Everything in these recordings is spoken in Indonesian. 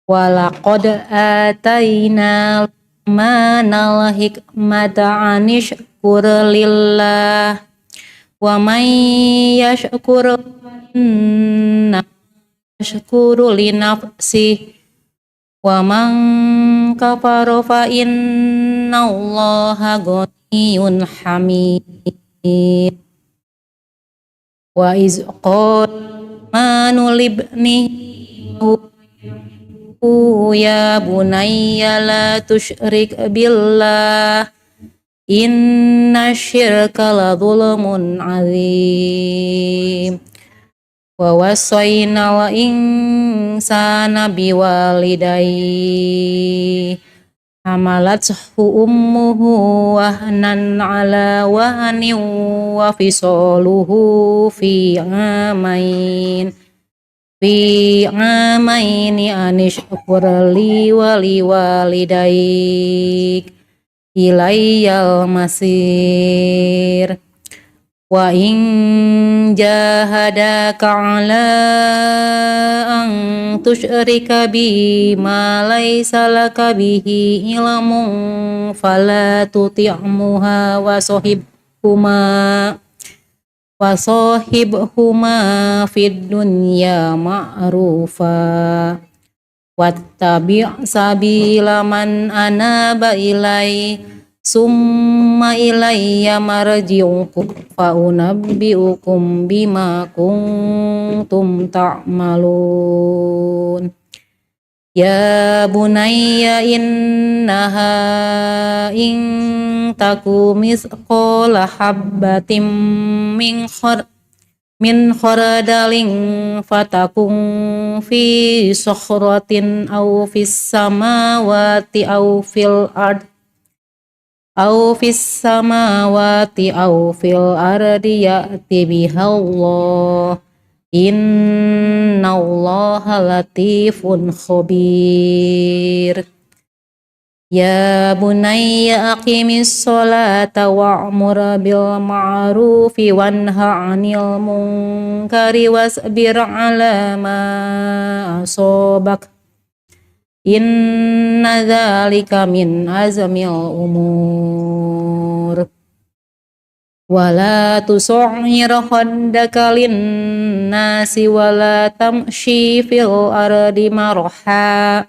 Walaqad ataina Luqmanal hikmata anishkur lillah wa man yashkur inna yashkuru li nafsih wa man kafara fa innallaha ghaniyyun hamid. Wa iz qala Luqmanu libnihi ya bunayya la tusyrik billah inna syirka la dhulmun azim. Wa wassayna wa insana biwalidayhi hamalathu ummuhu wahnan ala wahnin wa fisaluhu fi amaini anishkur li wa liwalidayk ilayyal masir. Wa in jahadaka ala an tusyrika bi ma laysa laka bihi ilmun fala tuti'muha wa sahibhuma fid dunya ma'rufa wattabi' sabila man anaba ilai summa ilayya marji'ukum fa unabbi'ukum bima kuntum ta'malun. Ya bunayya innaha in taku misqala habbatin min khardalin fatakun fi sakhratin aw fis samawati aw fil ardi ya'ti bihallah innallaha latifun khabir. Ya bunayya aqimis sholata wa'mur bil ma'rufi wanha 'anil munkari wasbir 'ala ma asabak inna dzalika min azmil umur. Wala tus'ir khaddaka linnasi wala tamshi fil ardi marha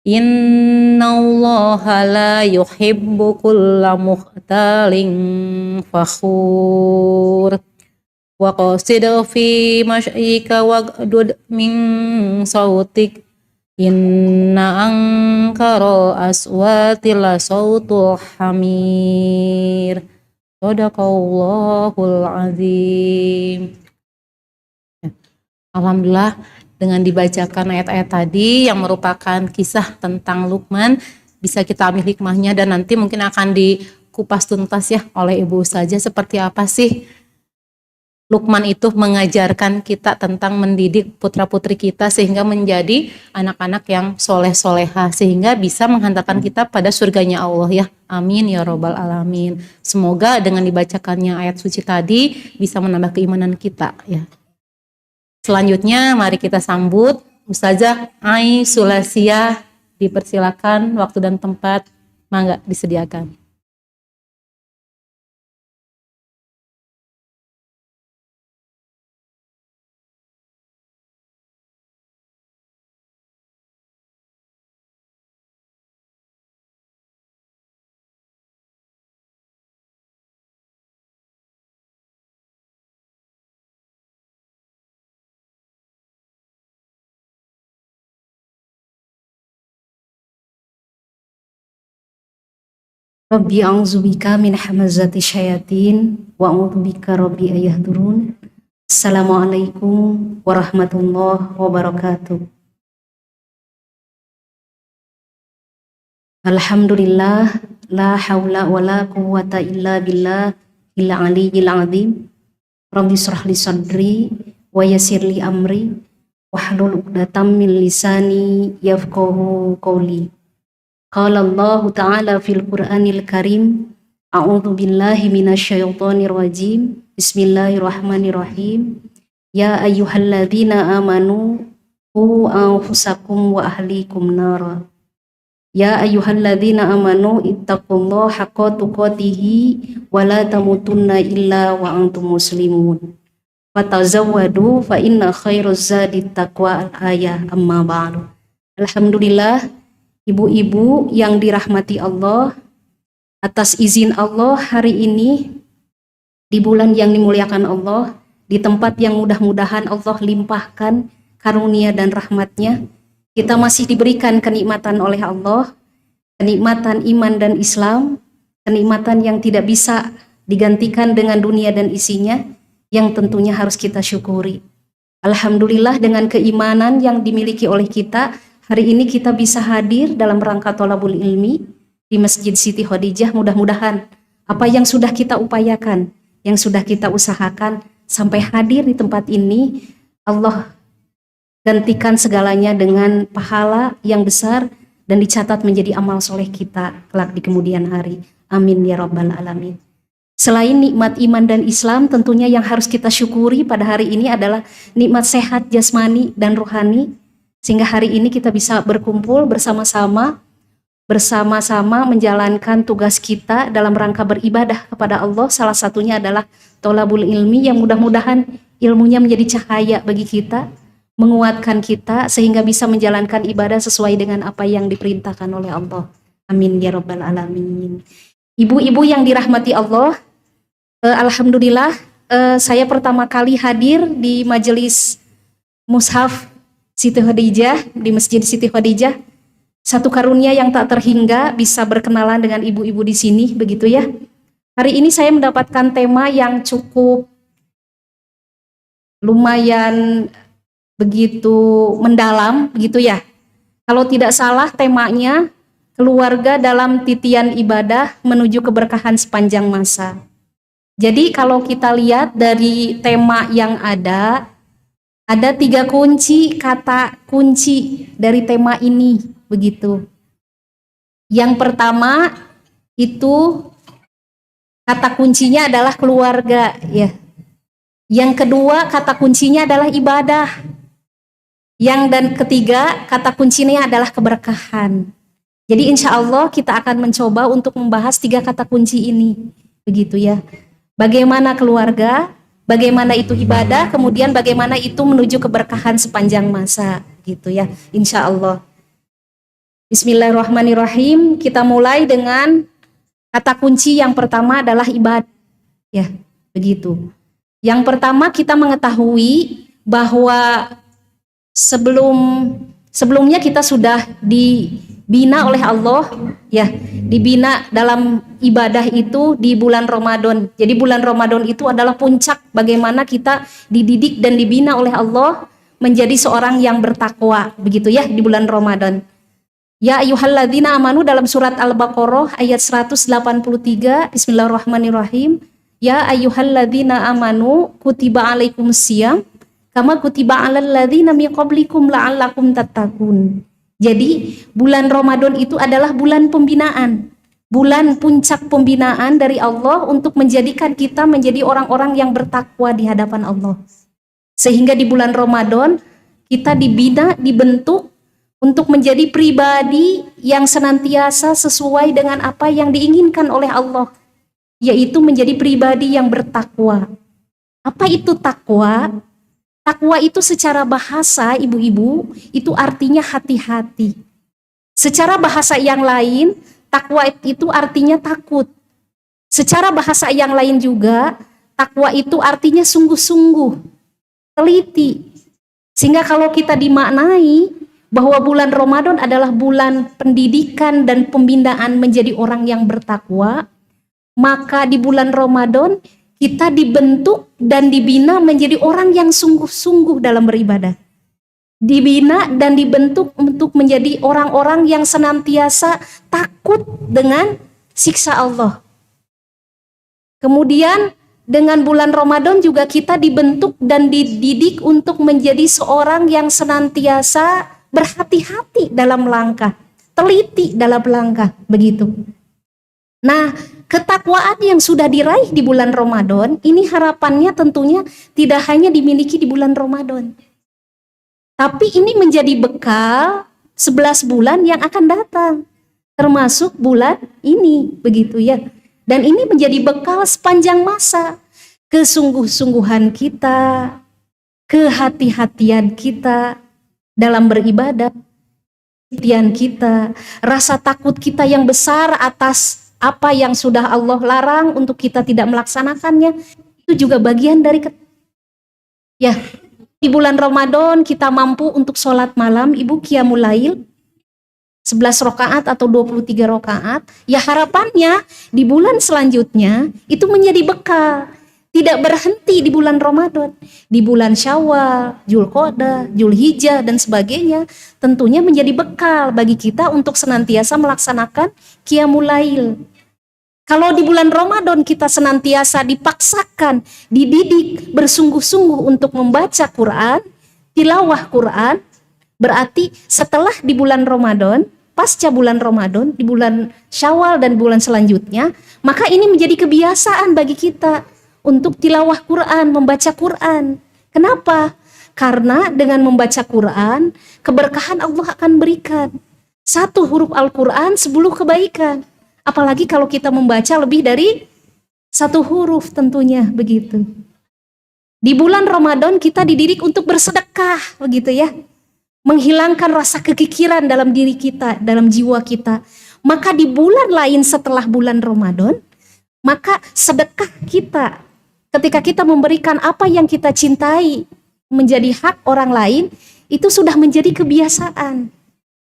innallaha la yuhibbu kulla mukhtalin fakhur. Wa qasid fi masyika waghdud min sautik inna ankaral aswati la sautul hamir. Shadaqallahul azim. Alhamdulillah, dengan dibacakan ayat-ayat tadi yang merupakan kisah tentang Luqman, bisa kita ambil hikmahnya dan nanti mungkin akan dikupas tuntas ya oleh Ibu Ustazah seperti apa sih Luqman itu mengajarkan kita tentang mendidik putra-putri kita sehingga menjadi anak-anak yang soleh-soleha sehingga bisa menghantarkan kita pada surganya Allah ya. Amin ya robbal alamin. Semoga dengan dibacakannya ayat suci tadi bisa menambah keimanan kita ya. Selanjutnya mari kita sambut Ustazah Ai Sulasiah, dipersilakan waktu dan tempat mangga disediakan. Rabbi a'udzubika min hamazati syayatin wa a'udzubika rabbi ayahdurun. Assalamualaikum warahmatullahi wabarakatuh. Alhamdulillah, la haula wa la quwwata illa billah illa aliyyil azim. Rabbi shrah li sadri wa yassir li amri wahlul 'uqdatam min lisani yafqahu qawli. Qala Allah Ta'ala fil Qur'anil Karim, a'udzu billahi minasyaitonir rajim. Bismillahirrahmanirrahim. Ya ayyuhalladzina amanu Qu anfusakum wa ahlikum nara. Ya ayyuhalladzina amanu ittaqullaha haqqa tuqatihi wa la tamutunna illa wa antum muslimun. Fatazawwadu fa inna khairaz zadi taqwa al-ayah amma ba'du. Alhamdulillah, ibu-ibu yang dirahmati Allah, atas izin Allah hari ini di bulan yang dimuliakan Allah, di tempat yang mudah-mudahan Allah limpahkan karunia dan rahmatnya, kita masih diberikan kenikmatan oleh Allah, kenikmatan iman dan Islam, kenikmatan yang tidak bisa digantikan dengan dunia dan isinya, yang tentunya harus kita syukuri. Alhamdulillah, dengan keimanan yang dimiliki oleh kita, hari ini kita bisa hadir dalam rangka thalabul ilmi di Masjid Siti Khadijah. Mudah-mudahan apa yang sudah kita upayakan, yang sudah kita usahakan sampai hadir di tempat ini, Allah gantikan segalanya dengan pahala yang besar dan dicatat menjadi amal soleh kita kelak di kemudian hari. Amin ya rabbal alamin. Selain nikmat iman dan Islam, tentunya yang harus kita syukuri pada hari ini adalah nikmat sehat jasmani dan rohani, sehingga hari ini kita bisa berkumpul bersama-sama menjalankan tugas kita dalam rangka beribadah kepada Allah. Salah satunya adalah thalabul ilmi, yang mudah-mudahan ilmunya menjadi cahaya bagi kita, menguatkan kita sehingga bisa menjalankan ibadah sesuai dengan apa yang diperintahkan oleh Allah. Amin ya rabbal alamin. Ibu-ibu yang dirahmati Allah, alhamdulillah, saya pertama kali hadir di majelis mushaf Siti Khadijah, di Masjid Siti Khadijah. Satu karunia yang tak terhingga bisa berkenalan dengan ibu-ibu di sini, begitu ya. Hari ini saya mendapatkan tema yang cukup lumayan begitu mendalam, begitu ya. Kalau tidak salah temanya keluarga dalam titian ibadah menuju keberkahan sepanjang masa. Jadi kalau kita lihat dari tema yang ada 3 kunci, kata kunci dari tema ini, begitu. Yang pertama itu kata kuncinya adalah keluarga, ya. Yang kedua kata kuncinya adalah ibadah. Dan ketiga kata kuncinya adalah keberkahan. Jadi insya Allah kita akan mencoba untuk membahas 3 kata kunci ini, begitu ya. Bagaimana keluarga, bagaimana itu ibadah, kemudian bagaimana itu menuju keberkahan sepanjang masa, gitu ya, insya Allah. Bismillahirrahmanirrahim. Kita mulai dengan kata kunci yang pertama adalah ibadah, ya, begitu. Yang pertama kita mengetahui bahwa sebelumnya kita sudah dibina oleh Allah, ya, dibina dalam ibadah itu di bulan Ramadan. Jadi bulan Ramadan itu adalah puncak bagaimana kita dididik dan dibina oleh Allah menjadi seorang yang bertakwa, begitu ya, di bulan Ramadan. Ya ayyuhalladzina amanu, dalam surat Al-Baqarah ayat 183, bismillahirrahmanirrahim. Ya ayyuhalladzina amanu kutiba alaikumusiyam kama kutiba alal ladzina min qablikum la'allakum tattaqun. Jadi bulan Ramadan itu adalah bulan pembinaan, bulan puncak pembinaan dari Allah untuk menjadikan kita menjadi orang-orang yang bertakwa di hadapan Allah. Sehingga di bulan Ramadan kita dibina, dibentuk untuk menjadi pribadi yang senantiasa sesuai dengan apa yang diinginkan oleh Allah, yaitu menjadi pribadi yang bertakwa. Apa itu takwa? Takwa itu secara bahasa, ibu-ibu, itu artinya hati-hati. Secara bahasa yang lain, takwa itu artinya takut. Secara bahasa yang lain juga, takwa itu artinya sungguh-sungguh, teliti. Sehingga kalau kita dimaknai bahwa bulan Ramadan adalah bulan pendidikan dan pembinaan menjadi orang yang bertakwa, maka di bulan Ramadan kita dibentuk dan dibina menjadi orang yang sungguh-sungguh dalam beribadah. Dibina dan dibentuk untuk menjadi orang-orang yang senantiasa takut dengan siksa Allah. Kemudian dengan bulan Ramadan juga kita dibentuk dan dididik untuk menjadi seorang yang senantiasa berhati-hati dalam langkah, teliti dalam langkah, begitu. Nah, ketakwaan yang sudah diraih di bulan Ramadan, ini harapannya tentunya tidak hanya dimiliki di bulan Ramadan. Tapi ini menjadi bekal 11 bulan yang akan datang, termasuk bulan ini, begitu ya. Dan ini menjadi bekal sepanjang masa. Kesungguh-sungguhan kita, kehati-hatian kita dalam beribadah, kehati-hatian kita, rasa takut kita yang besar atas apa yang sudah Allah larang untuk kita tidak melaksanakannya, itu juga bagian dari ya. Di bulan Ramadan kita mampu untuk sholat malam, ibu qiyamul lail 11 rakaat atau 23 rakaat, ya harapannya di bulan selanjutnya itu menjadi bekal. Tidak berhenti di bulan Ramadan, di bulan Syawal, Dzulqa'dah, Dzulhijjah dan sebagainya, tentunya menjadi bekal bagi kita untuk senantiasa melaksanakan qiyamul lail. Kalau di bulan Ramadan kita senantiasa dipaksakan, dididik bersungguh-sungguh untuk membaca Quran, tilawah Quran, berarti setelah di bulan Ramadan, pasca bulan Ramadan, di bulan Syawal dan bulan selanjutnya, maka ini menjadi kebiasaan bagi kita untuk tilawah Quran, membaca Quran. Kenapa? Karena dengan membaca Quran, keberkahan Allah akan berikan. 1 huruf Al-Quran 10 kebaikan. Apalagi kalau kita membaca lebih dari 1 huruf tentunya begitu. Di bulan Ramadan kita dididik untuk bersedekah, begitu ya. Menghilangkan rasa kekikiran dalam diri kita, dalam jiwa kita. Maka di bulan lain setelah bulan Ramadan, maka sedekah kita, ketika kita memberikan apa yang kita cintai menjadi hak orang lain, itu sudah menjadi kebiasaan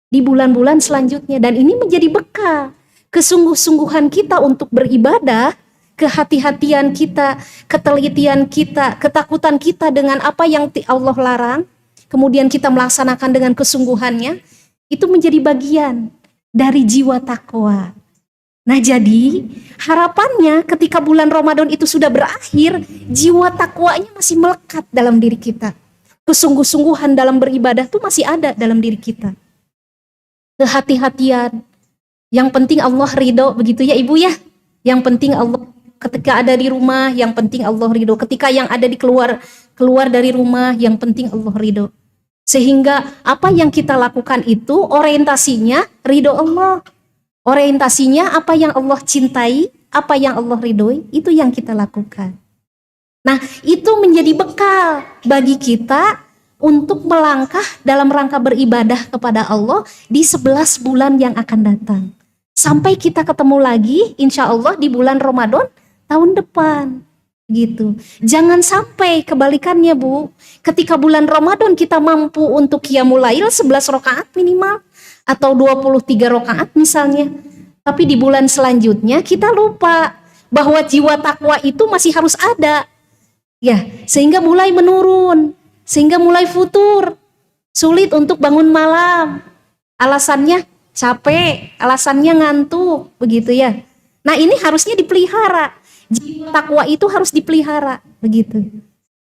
di bulan-bulan selanjutnya. Dan ini menjadi bekal kesungguh-sungguhan kita untuk beribadah, kehati-hatian kita, ketelitian kita, ketakutan kita dengan apa yang Allah larang, kemudian kita melaksanakan dengan kesungguhannya, itu menjadi bagian dari jiwa takwa. Nah jadi harapannya ketika bulan Ramadan itu sudah berakhir, jiwa takwanya masih melekat dalam diri kita. Kesungguh-sungguhan dalam beribadah itu masih ada dalam diri kita. Kehati-hatian, yang penting Allah ridho, begitu ya ibu ya. Yang penting Allah ketika ada di rumah, yang penting Allah ridho. Ketika yang ada di keluar dari rumah, yang penting Allah ridho. Sehingga apa yang kita lakukan itu orientasinya ridho Allah. Orientasinya apa yang Allah cintai, apa yang Allah ridhoi, itu yang kita lakukan. Nah itu menjadi bekal bagi kita untuk melangkah dalam rangka beribadah kepada Allah di 11 bulan yang akan datang. Sampai kita ketemu lagi insya Allah di bulan Ramadan tahun depan. Gitu. Jangan sampai kebalikannya Bu. Ketika bulan Ramadan kita mampu untuk qiyamul lail 11 rakaat minimal atau 23 rakaat misalnya. Tapi di bulan selanjutnya kita lupa bahwa jiwa takwa itu masih harus ada. Ya, sehingga mulai menurun, sehingga mulai futur. Sulit untuk bangun malam. Alasannya capek, alasannya ngantuk, begitu ya. Nah, ini harusnya dipelihara. Jiwa takwa itu harus dipelihara, begitu.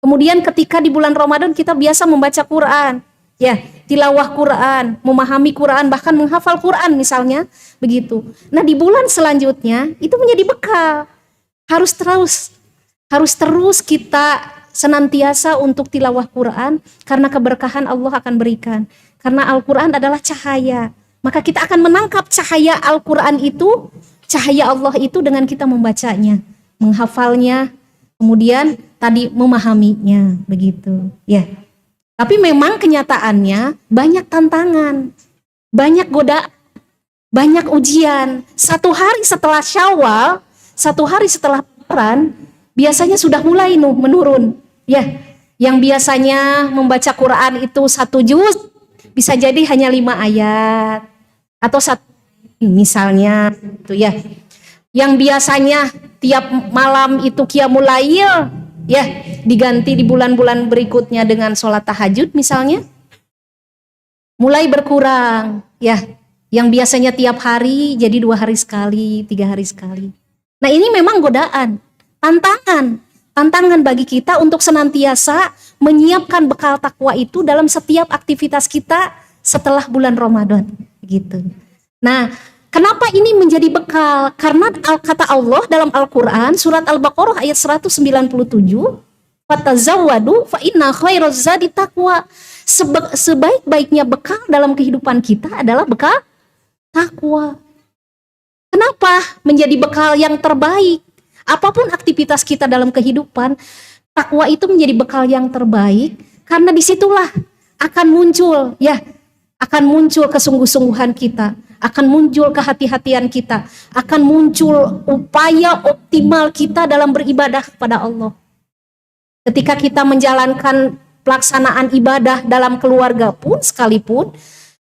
Kemudian ketika di bulan Ramadan kita biasa membaca Quran, ya, tilawah Quran, memahami Quran, bahkan menghafal Quran misalnya, begitu. Nah, di bulan selanjutnya itu menjadi bekal. Harus terus kita senantiasa untuk tilawah Quran karena keberkahan Allah akan berikan. Karena Al-Quran adalah cahaya. Maka kita akan menangkap cahaya Al-Quran itu, cahaya Allah itu dengan kita membacanya, menghafalnya, kemudian tadi memahaminya, begitu. Ya. Tapi memang kenyataannya banyak tantangan, banyak godaan, banyak ujian. 1 hari setelah Syawal, 1 hari setelah Lebaran, biasanya sudah mulai menurun. Ya, yang biasanya membaca Quran itu 1 juz, bisa jadi hanya 5 ayat atau 1 misalnya, itu ya. Yang biasanya tiap malam itu qiyamul lail, ya, diganti di bulan-bulan berikutnya dengan sholat tahajud misalnya, mulai berkurang, ya. Yang biasanya tiap hari jadi 2 hari sekali, 3 hari sekali. Nah ini memang godaan, tantangan bagi kita untuk senantiasa menyiapkan bekal takwa itu dalam setiap aktivitas kita setelah bulan Ramadan, gitu. Nah, kenapa ini menjadi bekal? Karena kata Allah dalam Al-Quran surat Al-Baqarah ayat 197, "Fatazawwadu fa inna khairaz zadi taqwa." Sebaik-baiknya bekal dalam kehidupan kita adalah bekal takwa. Kenapa menjadi bekal yang terbaik? Apapun aktivitas kita dalam kehidupan, takwa itu menjadi bekal yang terbaik karena disitulah akan muncul kesungguh-sungguhan kita, akan muncul kehati-hatian kita, akan muncul upaya optimal kita dalam beribadah kepada Allah. Ketika kita menjalankan pelaksanaan ibadah dalam keluarga pun sekalipun,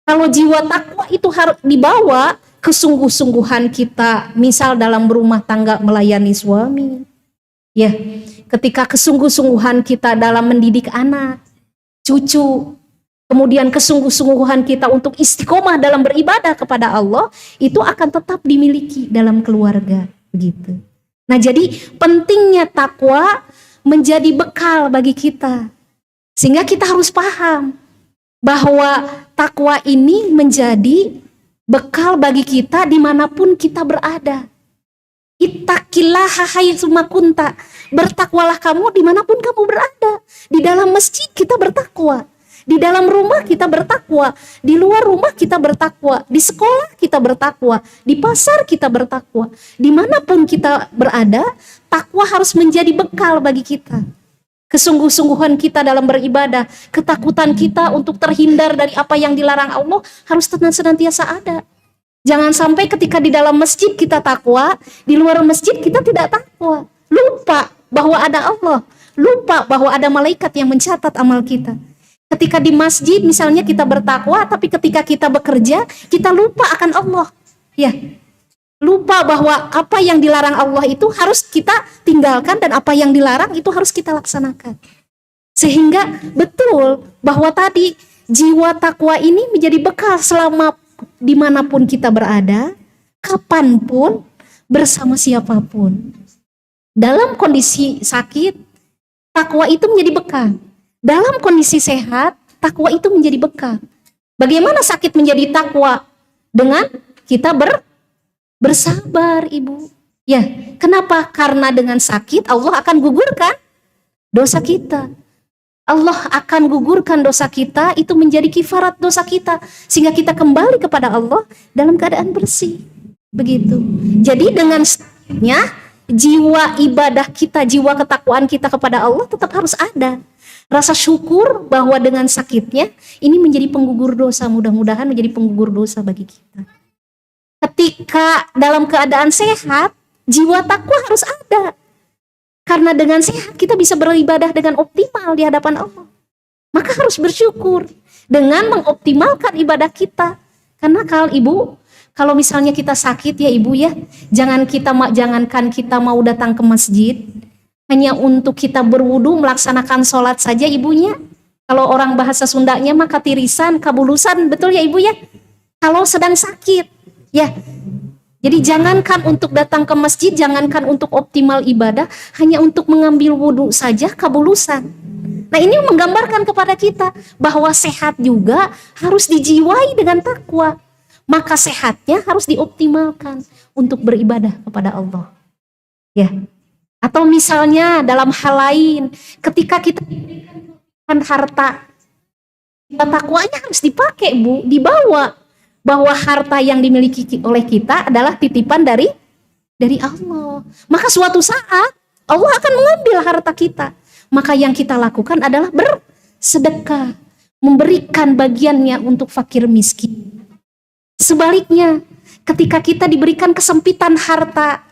kalau jiwa takwa itu harus dibawa kesungguh-sungguhan kita, misal dalam berumah tangga melayani suami, ya, ketika kesungguh-sungguhan kita dalam mendidik anak, cucu, kemudian kesungguh-sungguhan kita untuk istiqomah dalam beribadah kepada Allah, itu akan tetap dimiliki dalam keluarga, begitu. Nah, jadi pentingnya takwa menjadi bekal bagi kita, sehingga kita harus paham bahwa takwa ini menjadi bekal bagi kita dimanapun kita berada. Ittaqillaha haitsu kunta. Bertakwalah kamu dimanapun kamu berada. Di dalam masjid kita bertakwa, di dalam rumah kita bertakwa, di luar rumah kita bertakwa, di sekolah kita bertakwa, di pasar kita bertakwa. Dimanapun kita berada, takwa harus menjadi bekal bagi kita. Kesungguh-sungguhan kita dalam beribadah, ketakutan kita untuk terhindar dari apa yang dilarang Allah harus senantiasa ada. Jangan sampai ketika di dalam masjid kita takwa, di luar masjid kita tidak takwa. Lupa bahwa ada Allah, lupa bahwa ada malaikat yang mencatat amal kita. Ketika di masjid misalnya kita bertakwa, tapi ketika kita bekerja kita lupa akan Allah. Ya. Lupa bahwa apa yang dilarang Allah itu harus kita tinggalkan dan apa yang dilarang itu harus kita laksanakan. Sehingga betul bahwa tadi jiwa takwa ini menjadi bekal selama dimanapun kita berada, kapanpun, bersama siapapun. Dalam kondisi sakit, takwa itu menjadi bekal. Dalam kondisi sehat, takwa itu menjadi bekal. Bagaimana sakit menjadi takwa? Dengan kita bersabar, Ibu. Ya, kenapa? Karena dengan sakit Allah akan gugurkan dosa kita. Allah akan gugurkan dosa kita, itu menjadi kifarat dosa kita, sehingga kita kembali kepada Allah dalam keadaan bersih. Begitu. Jadi dengan sakitnya, jiwa ibadah kita, jiwa ketakwaan kita kepada Allah tetap harus ada. Rasa syukur bahwa dengan sakitnya ini menjadi penggugur dosa, mudah-mudahan menjadi penggugur dosa bagi kita. Ketika dalam keadaan sehat, jiwa takwa harus ada. Karena dengan sehat kita bisa beribadah dengan optimal di hadapan Allah. Maka harus bersyukur dengan mengoptimalkan ibadah kita. Karena kalau misalnya kita sakit ya Ibu ya, jangankan kita mau datang ke masjid hanya untuk kita berwudu melaksanakan sholat saja ibunya. Kalau orang bahasa Sundanya mah katirisan, kabulusan, betul ya Ibu ya? Kalau sedang sakit. Ya, jadi jangankan untuk datang ke masjid, jangankan untuk optimal ibadah, hanya untuk mengambil wudhu saja kabulusan. Nah ini menggambarkan kepada kita bahwa sehat juga harus dijiwai dengan takwa. Maka sehatnya harus dioptimalkan untuk beribadah kepada Allah. Ya. Atau misalnya dalam hal lain, ketika kita diberikan harta, takwanya harus dipakai Bu, dibawa. Bahwa harta yang dimiliki oleh kita adalah titipan dari Allah. Maka suatu saat Allah akan mengambil harta kita. Maka yang kita lakukan adalah bersedekah, memberikan bagiannya untuk fakir miskin. Sebaliknya, ketika kita diberikan kesempitan harta,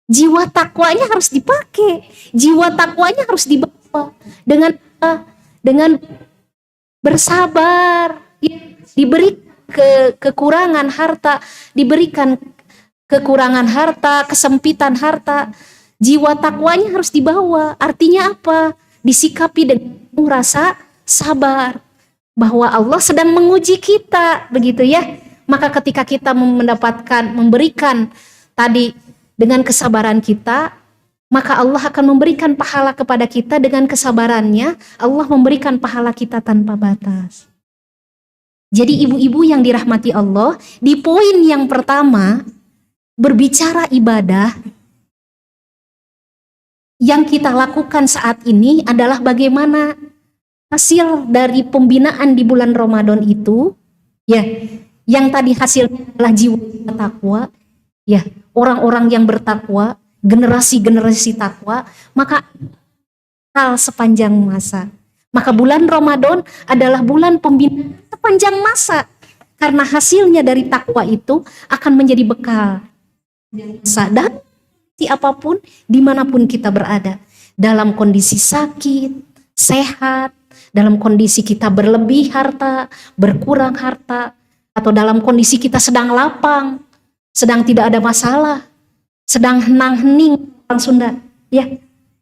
jiwa takwanya harus dipakai, jiwa takwanya harus dibawa dengan bersabar, diberi kekurangan harta, diberikan kekurangan harta, kesempitan harta, jiwa takwanya harus dibawa. Artinya apa? Disikapi dengan rasa sabar bahwa Allah sedang menguji kita, begitu ya. Maka ketika kita memberikan tadi dengan kesabaran kita, maka Allah akan memberikan pahala kepada kita dengan kesabarannya. Allah memberikan pahala kita tanpa batas. Jadi ibu-ibu yang dirahmati Allah, di poin yang pertama, berbicara ibadah, yang kita lakukan saat ini adalah bagaimana hasil dari pembinaan di bulan Ramadan itu, ya, yang tadi hasilnya adalah jiwa takwa, ya, orang-orang yang bertakwa, generasi-generasi takwa, maka hal sepanjang masa. Maka bulan Ramadan adalah bulan pembinaan sepanjang masa. Karena hasilnya dari takwa itu akan menjadi bekal. Sadar apapun, dimanapun kita berada. Dalam kondisi sakit, sehat, dalam kondisi kita berlebih harta, berkurang harta, atau dalam kondisi kita sedang lapang, sedang tidak ada masalah, sedang henang-hening, orang Sunda, ya.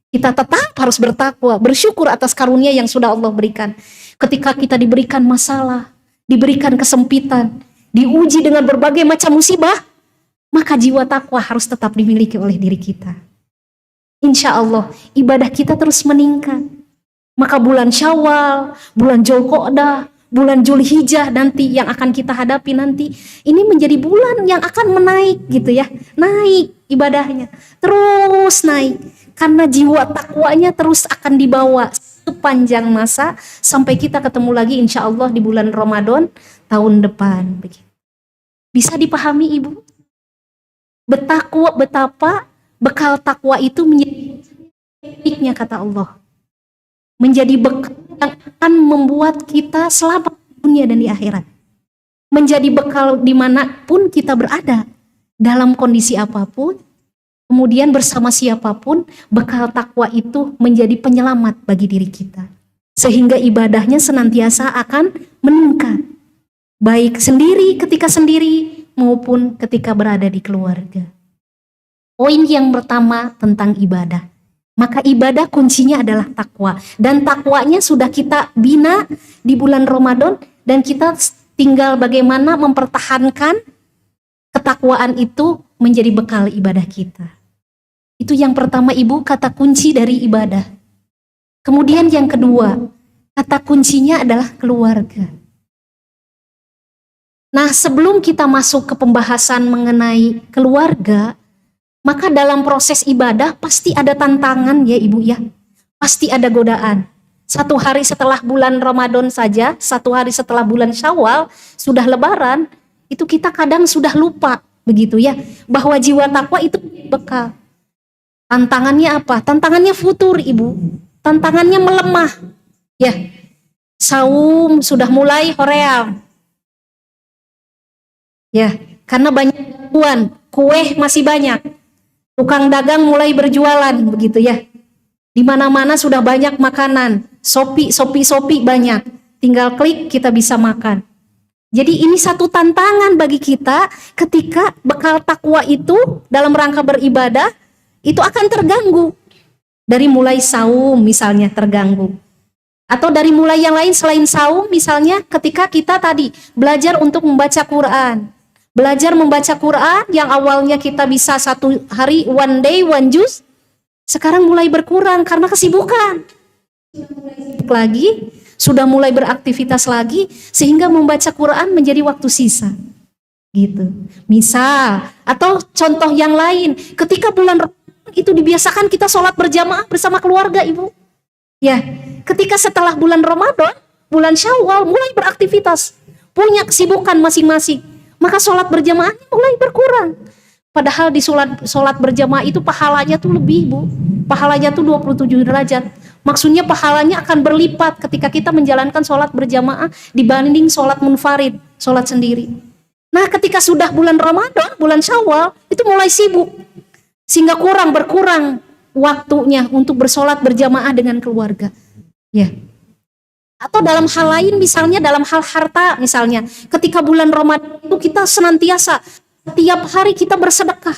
Kita tetap harus bertakwa, bersyukur atas karunia yang sudah Allah berikan. Ketika kita diberikan masalah, diberikan kesempitan, diuji dengan berbagai macam musibah, maka jiwa takwa harus tetap dimiliki oleh diri kita. Insya Allah, ibadah kita terus meningkat. Maka bulan Syawal, bulan Dzulqa'dah, bulan Dzulhijjah nanti yang akan kita hadapi nanti, ini menjadi bulan yang akan menaik gitu ya. Naik ibadahnya, terus naik. Karena jiwa takwanya terus akan dibawa sepanjang masa sampai kita ketemu lagi insya Allah di bulan Ramadan tahun depan. Bisa dipahami Ibu? Betapa bekal takwa itu menjadi baiknya kata Allah. Menjadi bekal yang akan membuat kita selamat di dunia dan di akhirat. Menjadi bekal dimanapun kita berada, dalam kondisi apapun, kemudian bersama siapapun, bekal takwa itu menjadi penyelamat bagi diri kita. Sehingga ibadahnya senantiasa akan meningkat. Baik sendiri ketika sendiri maupun ketika berada di keluarga. Poin yang pertama tentang ibadah. Maka ibadah kuncinya adalah takwa. Dan takwanya sudah kita bina di bulan Ramadan dan kita tinggal bagaimana mempertahankan ketakwaan itu menjadi bekal ibadah kita. Itu yang pertama Ibu, kata kunci dari ibadah. Kemudian yang kedua, kata kuncinya adalah keluarga. Nah, sebelum kita masuk ke pembahasan mengenai keluarga, maka dalam proses ibadah pasti ada tantangan ya Ibu ya. Pasti ada godaan. Satu hari setelah bulan Ramadan saja, satu hari setelah bulan Syawal, sudah lebaran, itu kita kadang sudah lupa begitu ya, bahwa jiwa takwa itu bekal. Tantangannya apa? Tantangannya futur Ibu. Tantangannya melemah. Ya. Saum sudah mulai hoream. Ya, karena banyak gangguan, kue masih banyak. Tukang dagang mulai berjualan begitu ya. Di mana-mana sudah banyak makanan, sopi banyak. Tinggal klik kita bisa makan. Jadi ini satu tantangan bagi kita ketika bekal takwa itu dalam rangka beribadah itu akan terganggu. Dari mulai saum misalnya terganggu. Atau dari mulai yang lain selain saum misalnya ketika kita tadi belajar untuk membaca Quran. Belajar membaca Quran yang awalnya kita bisa satu hari, one day, one juz. Sekarang mulai berkurang karena kesibukan. Lagi, sudah mulai beraktivitas lagi sehingga membaca Quran menjadi waktu sisa. Gitu. Misal, atau contoh yang lain, ketika bulan itu dibiasakan kita sholat berjamaah bersama keluarga Ibu. Ya, ketika setelah bulan Ramadan, bulan Syawal mulai beraktivitas, punya kesibukan masing-masing, maka sholat berjamaahnya mulai berkurang. Padahal di sholat berjamaah itu pahalanya tuh lebih Bu, pahalanya tuh 27 derajat. Maksudnya pahalanya akan berlipat ketika kita menjalankan sholat berjamaah dibanding sholat munfarid, sholat sendiri. Nah ketika sudah bulan Ramadan, bulan Syawal, itu mulai sibuk. Sehingga berkurang waktunya untuk bersolat berjamaah dengan keluarga. Ya. Atau dalam hal lain misalnya dalam hal harta misalnya. Ketika bulan Ramadan itu kita senantiasa setiap hari kita bersedekah.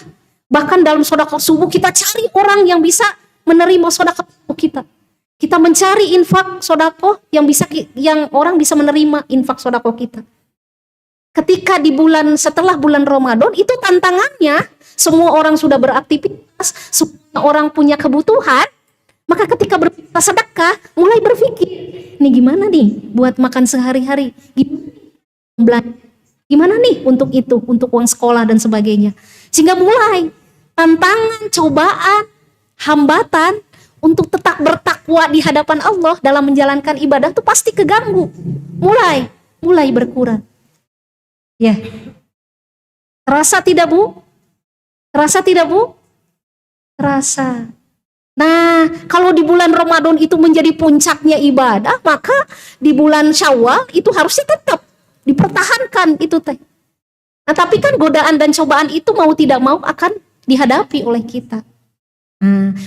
Bahkan dalam sedekah subuh kita cari orang yang bisa menerima sedekah kita. Kita mencari infak sedekah yang orang bisa menerima infak sedekah kita. Ketika di setelah bulan Ramadan itu tantangannya, semua orang sudah beraktivitas, semua orang punya kebutuhan, maka ketika bersedekah mulai berpikir, nih gimana nih buat makan sehari-hari, gimana nih untuk itu, untuk uang sekolah dan sebagainya. Sehingga mulai tantangan, cobaan, hambatan untuk tetap bertakwa di hadapan Allah dalam menjalankan ibadah tuh pasti keganggu. Mulai berkurang. Ya. Terasa tidak, Bu? Terasa tidak, Bu? Terasa. Nah, kalau di bulan Ramadan itu menjadi puncaknya ibadah, maka di bulan Syawal itu harusnya tetap dipertahankan itu teh. Nah, tapi kan godaan dan cobaan itu mau tidak mau akan dihadapi oleh kita.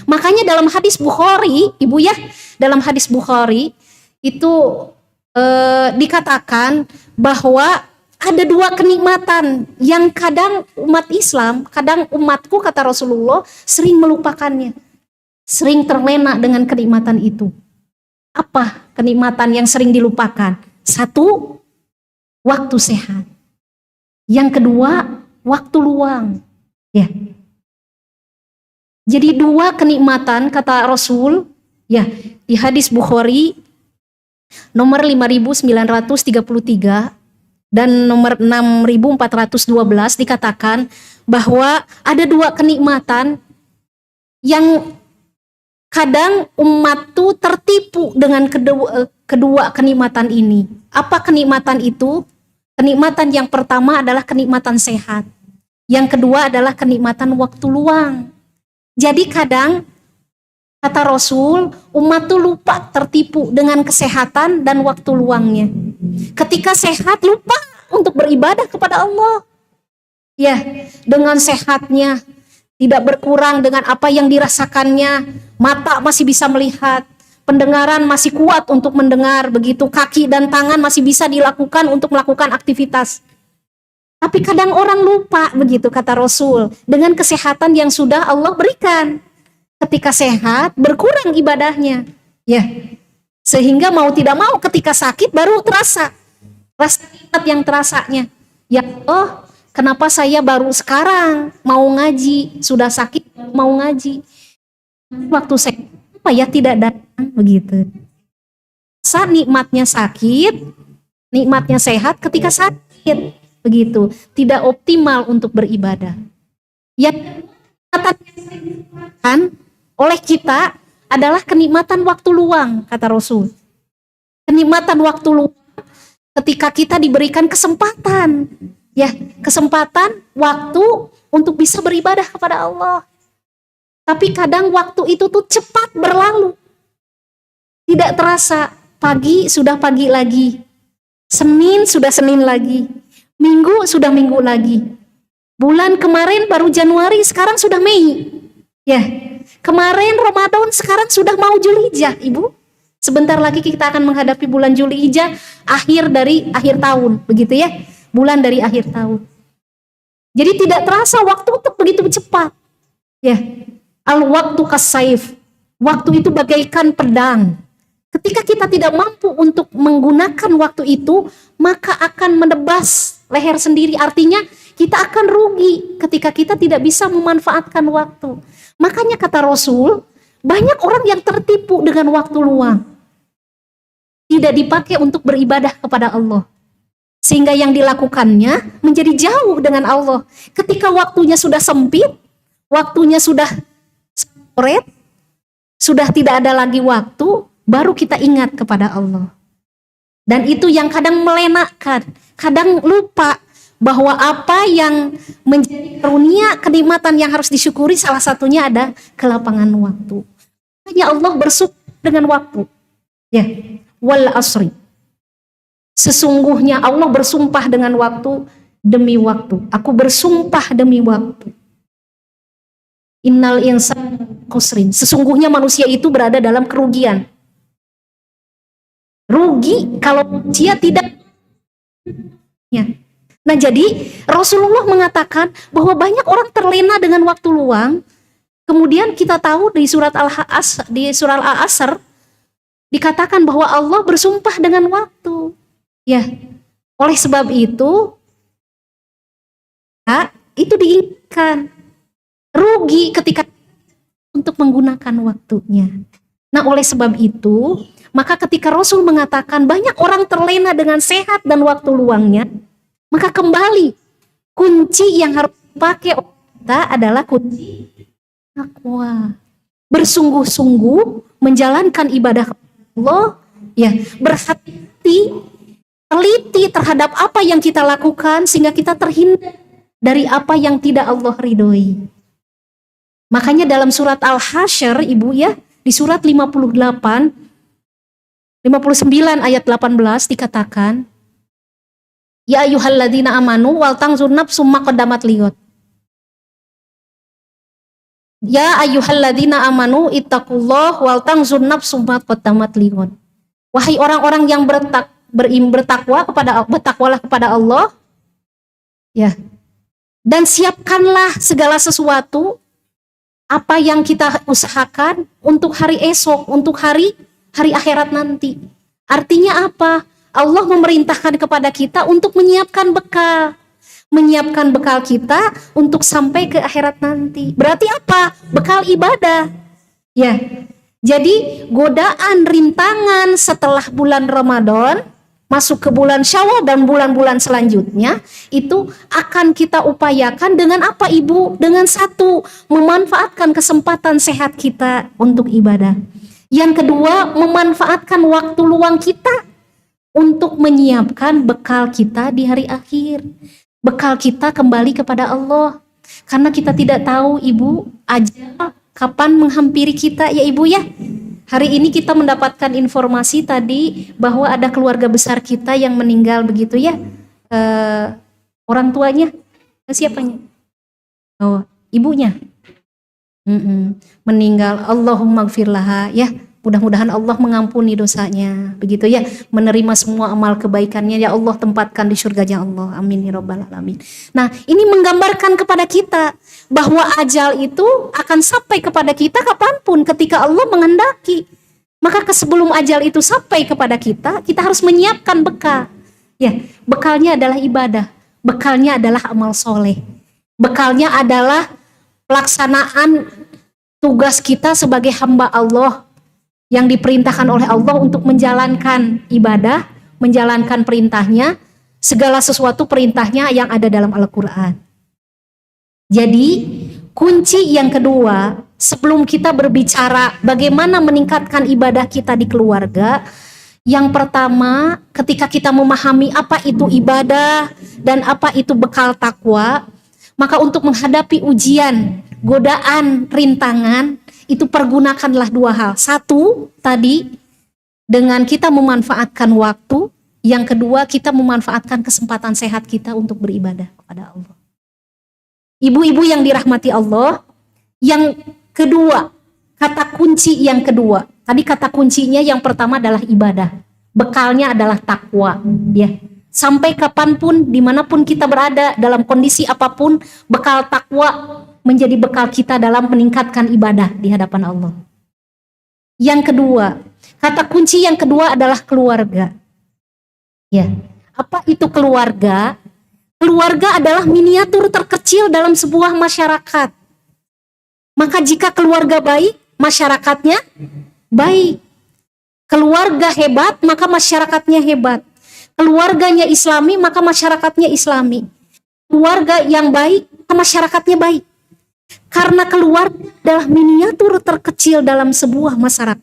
Makanya dalam hadis Bukhari, Ibu ya, dalam hadis Bukhari itu dikatakan bahwa ada dua kenikmatan yang kadang umat Islam, kadang umatku kata Rasulullah sering melupakannya, sering terlena dengan kenikmatan itu. Apa kenikmatan yang sering dilupakan? Satu, waktu sehat. Yang kedua, waktu luang. Ya. Jadi dua kenikmatan kata Rasul, ya, di hadis Bukhari nomor 5933 dan nomor 6412 dikatakan bahwa ada dua kenikmatan yang kadang umat tuh tertipu dengan kedua kenikmatan ini. Apa kenikmatan itu? Kenikmatan yang pertama adalah kenikmatan sehat. Yang kedua adalah kenikmatan waktu luang. Jadi kadang kata Rasul, umat tuh lupa, tertipu dengan kesehatan dan waktu luangnya. Ketika sehat lupa untuk beribadah kepada Allah. Ya, dengan sehatnya tidak berkurang dengan apa yang dirasakannya, mata masih bisa melihat, pendengaran masih kuat untuk mendengar, begitu kaki dan tangan masih bisa dilakukan untuk melakukan aktivitas. Tapi kadang orang lupa, begitu kata Rasul, dengan kesehatan yang sudah Allah berikan. Ketika sehat, berkurang ibadahnya. Ya, sehingga mau tidak mau ketika sakit baru terasa. Rasa nikmat yang terasanya. Ya Allah, kenapa saya baru sekarang mau ngaji, sudah sakit mau ngaji. Waktu saya apa ya tidak datang, begitu. Saat nikmatnya sakit, nikmatnya sehat ketika sakit. Begitu, tidak optimal untuk beribadah. Yang dikatakan oleh kita adalah kenikmatan waktu luang, kata Rasul. Kenikmatan waktu luang ketika kita diberikan kesempatan, ya, kesempatan waktu untuk bisa beribadah kepada Allah. Tapi kadang waktu itu tuh cepat berlalu. Tidak terasa, pagi sudah pagi lagi. Senin sudah Senin lagi. Minggu sudah minggu lagi. Bulan kemarin baru Januari, sekarang sudah Mei. Ya, kemarin Ramadan, sekarang sudah mau Zulhijjah, Ibu. Sebentar lagi kita akan menghadapi bulan Zulhijjah, akhir dari akhir tahun, begitu ya. Bulan dari akhir tahun. Jadi tidak terasa waktu itu begitu cepat. Ya, al-waktu kas-saif. Waktu itu bagaikan pedang. Ketika kita tidak mampu untuk menggunakan waktu itu, maka akan menebas leher sendiri. Artinya kita akan rugi ketika kita tidak bisa memanfaatkan waktu. Makanya kata Rasul, banyak orang yang tertipu dengan waktu luang. Tidak dipakai untuk beribadah kepada Allah. Sehingga yang dilakukannya menjadi jauh dengan Allah. Ketika waktunya sudah sempit, waktunya sudah sempit, sudah tidak ada lagi waktu, baru kita ingat kepada Allah. Dan itu yang kadang melenakan, kadang lupa bahwa apa yang menjadi karunia kenikmatan yang harus disyukuri salah satunya ada kelapangan waktu. Hanya Allah bersyukur dengan waktu. Ya, wal asri. Sesungguhnya Allah bersumpah dengan waktu demi waktu. Aku bersumpah demi waktu. Innal insana khusrin. Sesungguhnya manusia itu berada dalam kerugian. Rugi kalau dia tidak. Ya. Nah jadi Rasulullah mengatakan bahwa banyak orang terlena dengan waktu luang. Kemudian kita tahu di surat Al-Asr dikatakan bahwa Allah bersumpah dengan waktu. Ya, oleh sebab itu diingatkan rugi ketika untuk menggunakan waktunya. Nah oleh sebab itu maka ketika Rasul mengatakan banyak orang terlena dengan sehat dan waktu luangnya, maka kembali kunci yang harus dipakai kita adalah kunci takwa. bersungguh-sungguh menjalankan ibadah Allah, ya, berhati-hati, teliti terhadap apa yang kita lakukan sehingga kita terhindar dari apa yang tidak Allah ridhoi. Makanya dalam surat Al-Hasyr, Ibu ya, di surat 59 ayat 18 dikatakan, ya ayyuhalladzina amanu wal tanzur nafsum ma qaddamat ligot. Ya ayyuhalladzina amanu ittaqullah wal tanzur nafsum ma qaddamat ligot. Wahai orang-orang yang bertakwalah kepada Allah, ya. Dan siapkanlah segala sesuatu apa yang kita usahakan untuk hari esok, untuk hari akhirat nanti. Artinya apa? Allah memerintahkan kepada kita untuk menyiapkan bekal kita untuk sampai ke akhirat nanti. Berarti apa? Bekal ibadah. Ya. Jadi godaan, rintangan setelah bulan Ramadan masuk ke bulan Syawal dan bulan-bulan selanjutnya itu akan kita upayakan dengan apa, Ibu? Dengan satu, memanfaatkan kesempatan sehat kita untuk ibadah. Yang kedua, memanfaatkan waktu luang kita untuk menyiapkan bekal kita di hari akhir. Bekal kita kembali kepada Allah. Karena kita tidak tahu, Ibu, ajal kapan menghampiri kita, ya Ibu ya. Hari ini kita mendapatkan informasi tadi bahwa ada keluarga besar kita yang meninggal begitu ya. Orang tuanya, siapanya? Oh, ibunya. Meninggal. Allahumma gfir laha ya. Mudah-mudahan Allah mengampuni dosanya, begitu ya, menerima semua amal kebaikannya, ya Allah tempatkan di surganya Allah, amin ya rabbal alamin. Nah, ini menggambarkan kepada kita bahwa ajal itu akan sampai kepada kita kapanpun ketika Allah menghendaki. Maka sebelum ajal itu sampai kepada kita harus menyiapkan bekal. Ya, bekalnya adalah ibadah, bekalnya adalah amal soleh, bekalnya adalah pelaksanaan tugas kita sebagai hamba Allah yang diperintahkan oleh Allah untuk menjalankan ibadah, menjalankan perintahnya, segala sesuatu perintahnya yang ada dalam Al-Quran. Jadi, kunci yang kedua, sebelum kita berbicara bagaimana meningkatkan ibadah kita di keluarga, yang pertama, ketika kita memahami apa itu ibadah dan apa itu bekal takwa, maka untuk menghadapi ujian, godaan, rintangan, itu pergunakanlah dua hal. Satu, tadi dengan kita memanfaatkan waktu. Yang kedua, kita memanfaatkan kesempatan sehat kita untuk beribadah kepada Allah. Ibu-ibu yang dirahmati Allah, yang kedua, kata kunci yang kedua. Tadi kata kuncinya yang pertama adalah ibadah. Bekalnya adalah takwa. Ya. Sampai kapanpun, dimanapun kita berada, dalam kondisi apapun, bekal takwa menjadi bekal kita dalam meningkatkan ibadah di hadapan Allah. Yang kedua, kata kunci yang kedua adalah keluarga. Ya, apa itu keluarga? Keluarga adalah miniatur terkecil dalam sebuah masyarakat. Maka jika keluarga baik, masyarakatnya baik. Keluarga hebat, maka masyarakatnya hebat. Keluarganya Islami, maka masyarakatnya Islami. Keluarga yang baik, maka masyarakatnya baik. Karena keluarga adalah miniatur terkecil dalam sebuah masyarakat,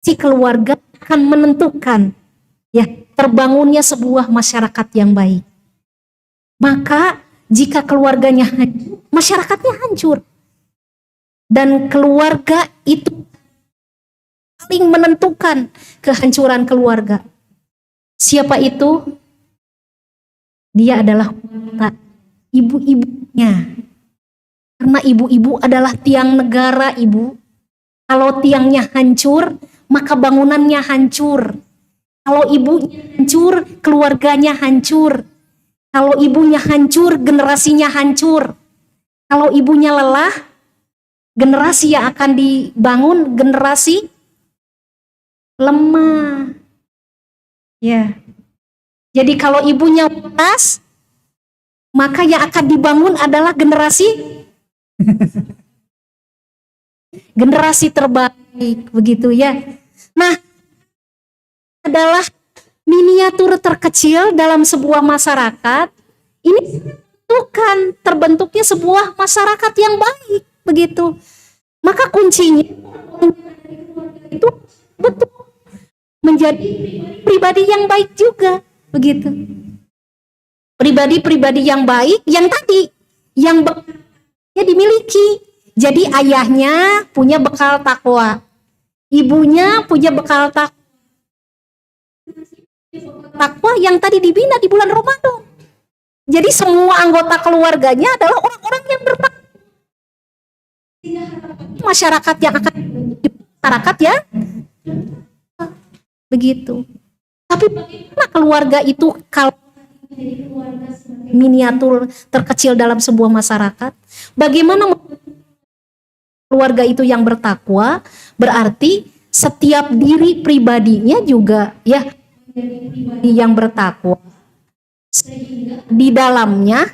si keluarga akan menentukan ya terbangunnya sebuah masyarakat yang baik. Maka jika keluarganya hancur, masyarakatnya hancur. Dan keluarga itu paling menentukan kehancuran keluarga. Siapa itu? Dia adalah ibu-ibunya. Karena ibu-ibu adalah tiang negara, Ibu. Kalau tiangnya hancur, maka bangunannya hancur. Kalau ibunya hancur, keluarganya hancur. Kalau ibunya hancur, generasinya hancur. Kalau ibunya lelah, generasi yang akan dibangun, generasi lemah. Ya. Jadi kalau ibunya lepas, maka yang akan dibangun adalah generasi terbaik, begitu ya. Nah, adalah miniatur terkecil dalam sebuah masyarakat. Ini terbentuknya sebuah masyarakat yang baik, begitu. Maka kuncinya itu betul menjadi pribadi yang baik juga, begitu. Pribadi-pribadi yang baik yang tadi yang bekalnya dimiliki. Jadi ayahnya punya bekal takwa, ibunya punya bekal takwa yang tadi dibina di bulan Ramadan. Jadi semua anggota keluarganya adalah orang-orang yang bertakwa. Masyarakat yang akan masyarakat ya begitu. Tapi bagaimana keluarga itu kalau miniatur terkecil dalam sebuah masyarakat? Bagaimana keluarga itu yang bertakwa? Berarti setiap diri pribadinya juga ya yang bertakwa. Di dalamnya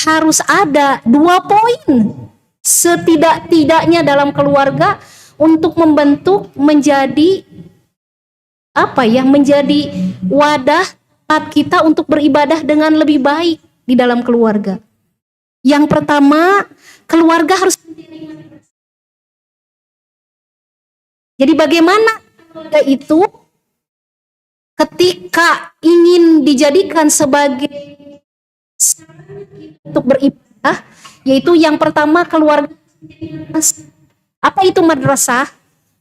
harus ada 2 poin setidak-tidaknya dalam keluarga untuk membentuk menjadi menjadi wadah tempat kita untuk beribadah dengan lebih baik di dalam keluarga. Yang pertama, keluarga harus. Jadi bagaimana keluarga itu ketika ingin dijadikan sebagai untuk beribadah, yaitu yang pertama keluarga. Apa itu madrasah?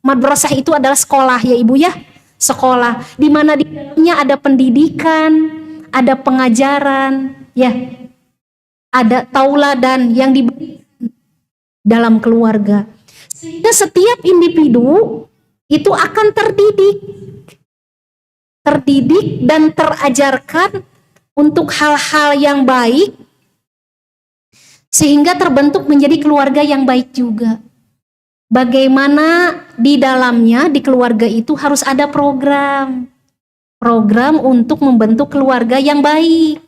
Madrasah itu adalah sekolah ya Ibu ya, sekolah di mana di dalamnya ada pendidikan, ada pengajaran, ya, ada tauladan yang diberikan dalam keluarga. Sehingga setiap individu itu akan terdidik dan terajarkan untuk hal-hal yang baik, sehingga terbentuk menjadi keluarga yang baik juga. Bagaimana di dalamnya, di keluarga itu harus ada program untuk membentuk keluarga yang baik.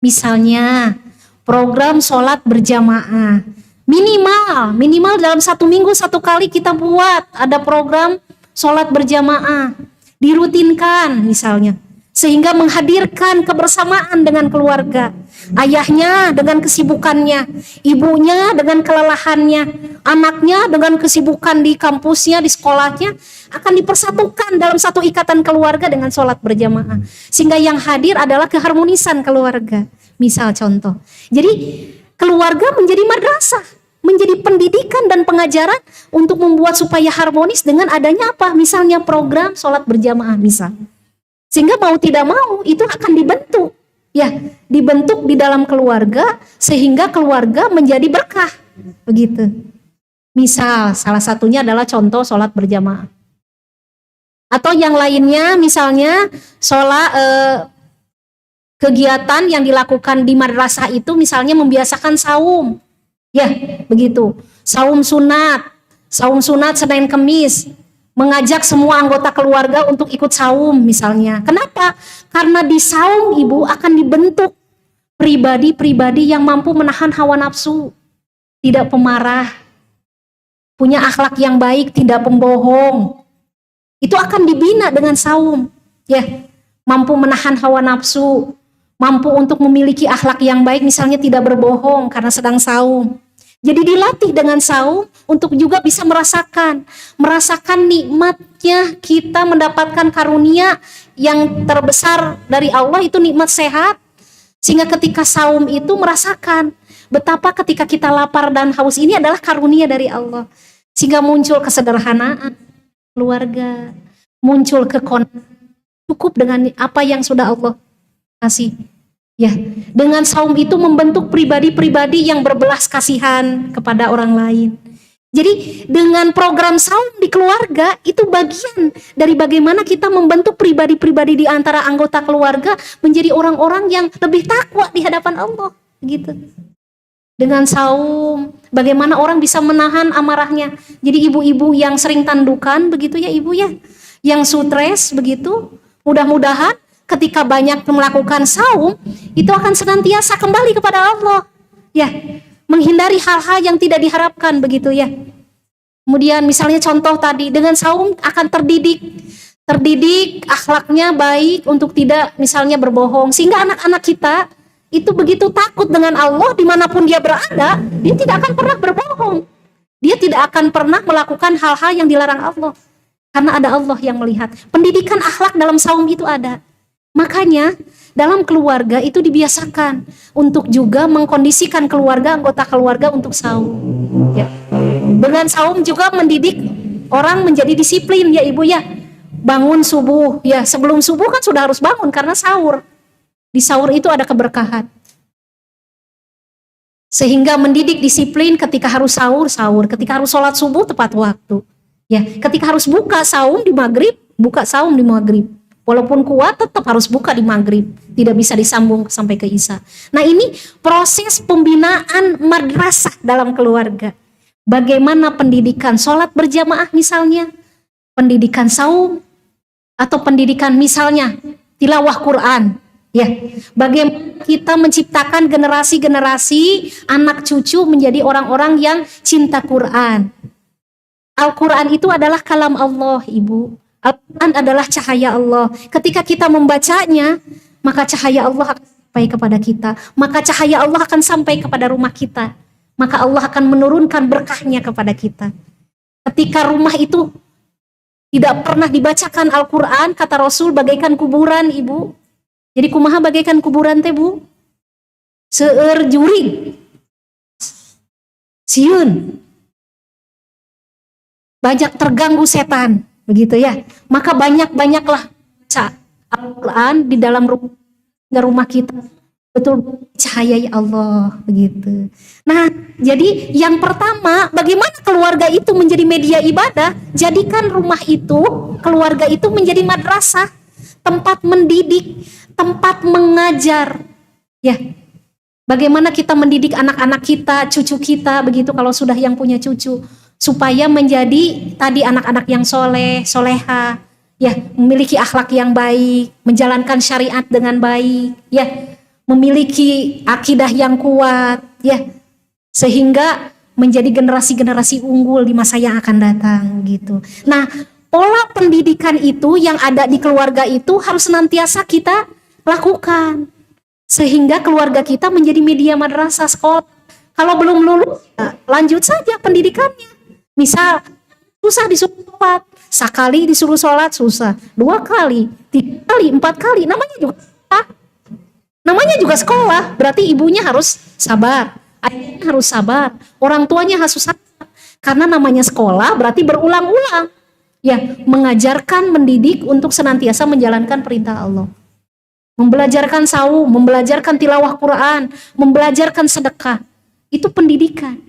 Misalnya program sholat berjamaah, minimal dalam 1 minggu 1 kali kita buat ada program sholat berjamaah, dirutinkan misalnya, sehingga menghadirkan kebersamaan dengan keluarga. Ayahnya dengan kesibukannya, ibunya dengan kelelahannya, anaknya dengan kesibukan di kampusnya, di sekolahnya, akan dipersatukan dalam satu ikatan keluarga dengan sholat berjamaah. Sehingga yang hadir adalah keharmonisan keluarga. Misal contoh, jadi keluarga menjadi madrasah, menjadi pendidikan dan pengajaran untuk membuat supaya harmonis dengan adanya apa? Misalnya program sholat berjamaah misal. Sehingga mau tidak mau itu akan dibentuk. Ya, dibentuk di dalam keluarga sehingga keluarga menjadi berkah. Begitu. Misal salah satunya adalah contoh sholat berjamaah. Atau yang lainnya misalnya sholat kegiatan yang dilakukan di madrasah itu misalnya membiasakan saum. Ya, begitu. Saum sunat Senin Kemis. Mengajak semua anggota keluarga untuk ikut saum misalnya. Kenapa? Karena di saum Ibu akan dibentuk pribadi-pribadi yang mampu menahan hawa nafsu, tidak pemarah, punya akhlak yang baik, tidak pembohong. Itu akan dibina dengan saum, ya. Mampu menahan hawa nafsu, mampu untuk memiliki akhlak yang baik, misalnya tidak berbohong karena sedang saum. Jadi dilatih dengan saum untuk juga bisa merasakan nikmatnya kita mendapatkan karunia yang terbesar dari Allah, itu nikmat sehat. Sehingga ketika saum itu merasakan betapa ketika kita lapar dan haus ini adalah karunia dari Allah. Sehingga muncul kesederhanaan keluarga, muncul cukup dengan apa yang sudah Allah kasih. Ya, dengan saum itu membentuk pribadi-pribadi yang berbelas kasihan kepada orang lain. Jadi dengan program saum di keluarga itu bagian dari bagaimana kita membentuk pribadi-pribadi di antara anggota keluarga menjadi orang-orang yang lebih takwa di hadapan Allah, gitu. Dengan saum, bagaimana orang bisa menahan amarahnya. Jadi ibu-ibu yang sering tandukan begitu ya Ibu ya, yang stres begitu, mudah-mudahan ketika banyak melakukan saum, itu akan senantiasa kembali kepada Allah. Ya, menghindari hal-hal yang tidak diharapkan begitu ya. Kemudian misalnya contoh tadi, dengan saum akan terdidik akhlaknya baik untuk tidak misalnya berbohong. Sehingga anak-anak kita itu begitu takut dengan Allah dimanapun dia berada, dia tidak akan pernah berbohong. Dia tidak akan pernah melakukan hal-hal yang dilarang Allah. Karena ada Allah yang melihat. Pendidikan akhlak dalam saum itu ada. Makanya dalam keluarga itu dibiasakan untuk juga mengkondisikan keluarga, anggota keluarga untuk saum. Ya. Dengan saum juga mendidik orang menjadi disiplin ya ibu ya. Bangun subuh, ya sebelum subuh kan sudah harus bangun karena sahur. Di sahur itu ada keberkahan. Sehingga mendidik disiplin ketika harus sahur, sahur. Ketika harus sholat subuh tepat waktu. Ya, ketika harus buka saum di maghrib, buka saum di maghrib. Walaupun kuat tetap harus buka di maghrib. Tidak bisa disambung sampai ke isya. Nah ini proses pembinaan madrasah dalam keluarga. Bagaimana pendidikan sholat berjamaah misalnya. Pendidikan saum. Atau pendidikan misalnya tilawah Quran. Ya, bagaimana kita menciptakan generasi-generasi anak cucu menjadi orang-orang yang cinta Quran. Al-Quran itu adalah kalam Allah, Ibu. Al-Quran adalah cahaya Allah. Ketika kita membacanya, maka cahaya Allah akan sampai kepada kita. Maka cahaya Allah akan sampai kepada rumah kita. Maka Allah akan menurunkan berkahnya kepada kita. Ketika rumah itu tidak pernah dibacakan Al-Quran, kata Rasul bagaikan kuburan, Ibu. Jadi kumaha bagaikan kuburan teh Bu? Seueur jurig. Sieun. Banyak terganggu setan, begitu ya. Maka banyak-banyaklah baca Al-Qur'an di dalam rumah kita. Betul cahaya Allah, begitu. Nah, jadi yang pertama, bagaimana keluarga itu menjadi media ibadah? Jadikan rumah itu, keluarga itu menjadi madrasah, tempat mendidik, tempat mengajar, ya. Bagaimana kita mendidik anak-anak kita, cucu kita, begitu kalau sudah yang punya cucu, supaya menjadi tadi anak-anak yang soleh, soleha, ya, memiliki akhlak yang baik, menjalankan syariat dengan baik, ya, memiliki akidah yang kuat, ya, sehingga menjadi generasi-generasi unggul di masa yang akan datang, gitu. Nah, pola pendidikan itu yang ada di keluarga itu harus senantiasa kita lakukan sehingga keluarga kita menjadi media madrasah sekolah. Kalau belum lulus, ya lanjut saja pendidikannya. Misal susah disuruh sholat, sekali disuruh sholat susah, 2 kali, 3 kali, 4 kali, namanya juga sekolah. Berarti ibunya harus sabar, ayahnya harus sabar, orang tuanya harus sabar. Karena namanya sekolah berarti berulang-ulang. Ya, mengajarkan, mendidik untuk senantiasa menjalankan perintah Allah. Membelajarkan saum, membelajarkan tilawah Quran, membelajarkan sedekah. Itu pendidikan.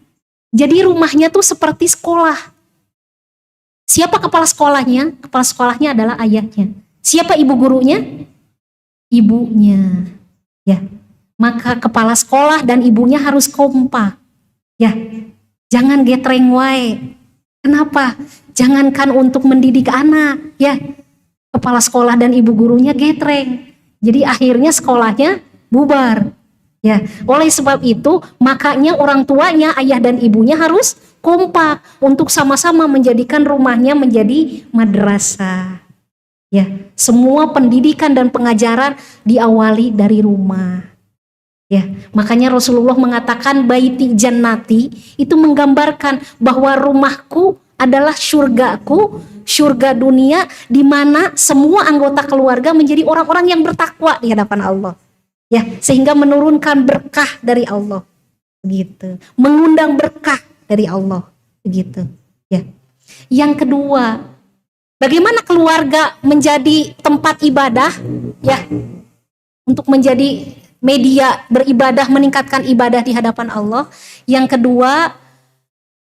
Jadi rumahnya tuh seperti sekolah. Siapa kepala sekolahnya? Kepala sekolahnya adalah ayahnya. Siapa ibu gurunya? Ibunya. Ya. Maka kepala sekolah dan ibunya harus kompak. Ya. Jangan getreng wae. Kenapa? Jangankan untuk mendidik anak, ya. Kepala sekolah dan ibu gurunya getreng. Jadi akhirnya sekolahnya bubar. Ya, oleh sebab itu makanya orang tuanya, ayah dan ibunya harus kompak untuk sama-sama menjadikan rumahnya menjadi madrasah. Ya, semua pendidikan dan pengajaran diawali dari rumah. Ya, makanya Rasulullah mengatakan baiti jannati itu menggambarkan bahwa rumahku adalah surgaku, surga dunia di mana semua anggota keluarga menjadi orang-orang yang bertakwa di hadapan Allah. Ya, sehingga menurunkan berkah dari Allah. Begitu. Mengundang berkah dari Allah. Begitu. Ya. Yang kedua, bagaimana keluarga menjadi tempat ibadah? Ya. Untuk menjadi media beribadah, meningkatkan ibadah di hadapan Allah. Yang kedua,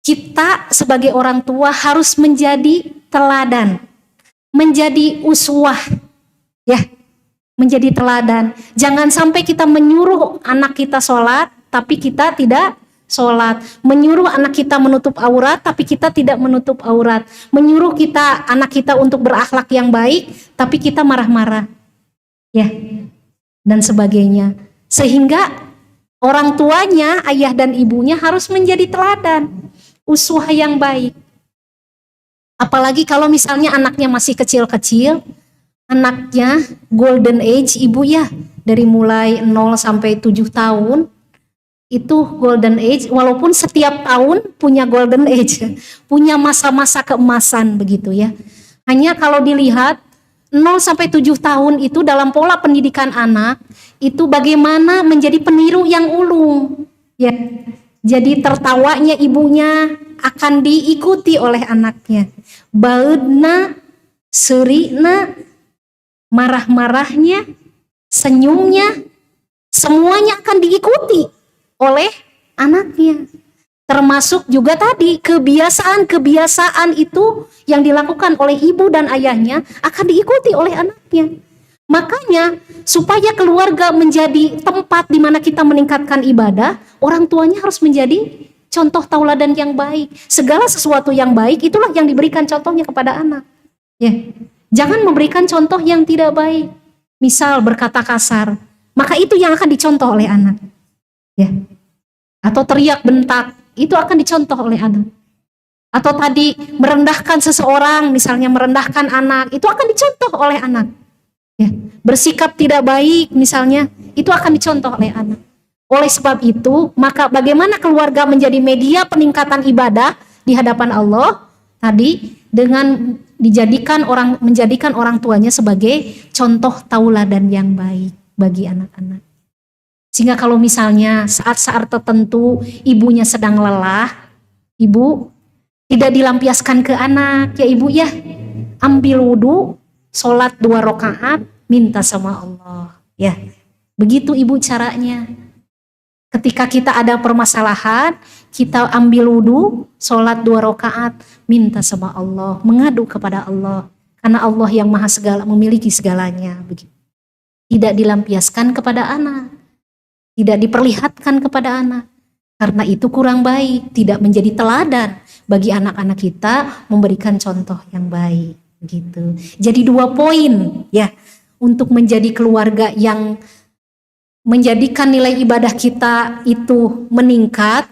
kita sebagai orang tua harus menjadi teladan, menjadi uswah, ya, menjadi teladan. Jangan sampai kita menyuruh anak kita sholat, tapi kita tidak sholat. Menyuruh anak kita menutup aurat, tapi kita tidak menutup aurat. Menyuruh kita anak kita untuk berakhlak yang baik, tapi kita marah-marah, ya, dan sebagainya. Sehingga orang tuanya, ayah dan ibunya harus menjadi teladan, uswah yang baik. Apalagi kalau misalnya anaknya masih kecil-kecil, anaknya golden age ibu ya, dari mulai 0 sampai 7 tahun, itu golden age, walaupun setiap tahun punya golden age, punya masa-masa keemasan begitu ya. Hanya kalau dilihat 0 sampai 7 tahun itu dalam pola pendidikan anak itu bagaimana menjadi peniru yang ulung ya. Jadi tertawanya ibunya akan diikuti oleh anaknya. Baudna, serina, marah-marahnya, senyumnya, semuanya akan diikuti oleh anaknya. Termasuk juga tadi kebiasaan-kebiasaan itu yang dilakukan oleh ibu dan ayahnya akan diikuti oleh anaknya. Makanya supaya keluarga menjadi tempat di mana kita meningkatkan ibadah, orang tuanya harus menjadi contoh tauladan yang baik. Segala sesuatu yang baik itulah yang diberikan contohnya kepada anak. Ya. Jangan memberikan contoh yang tidak baik. Misal berkata kasar, maka itu yang akan dicontoh oleh anak. Ya. Atau teriak bentak, itu akan dicontoh oleh anak. Atau tadi merendahkan seseorang, misalnya merendahkan anak, itu akan dicontoh oleh anak. Ya. Bersikap tidak baik misalnya, itu akan dicontoh oleh anak. Oleh sebab itu, maka bagaimana keluarga menjadi media peningkatan ibadah di hadapan Allah tadi dengan menjadikan orang tuanya sebagai contoh tauladan yang baik bagi anak-anak. Sehingga kalau misalnya saat-saat tertentu ibunya sedang lelah, ibu tidak dilampiaskan ke anak, ya ibu ya, ambil wudhu, sholat 2 rakaat, minta sama Allah. Ya, begitu ibu caranya. Ketika kita ada permasalahan, kita ambil wudhu, sholat 2 rakaat, minta sama Allah, mengadu kepada Allah. Karena Allah yang maha segala, memiliki segalanya. Begitu. Tidak dilampiaskan kepada anak, tidak diperlihatkan kepada anak. Karena itu kurang baik, tidak menjadi teladan bagi anak-anak kita memberikan contoh yang baik. Begitu. Jadi 2 poin ya untuk menjadi keluarga yang menjadikan nilai ibadah kita itu meningkat.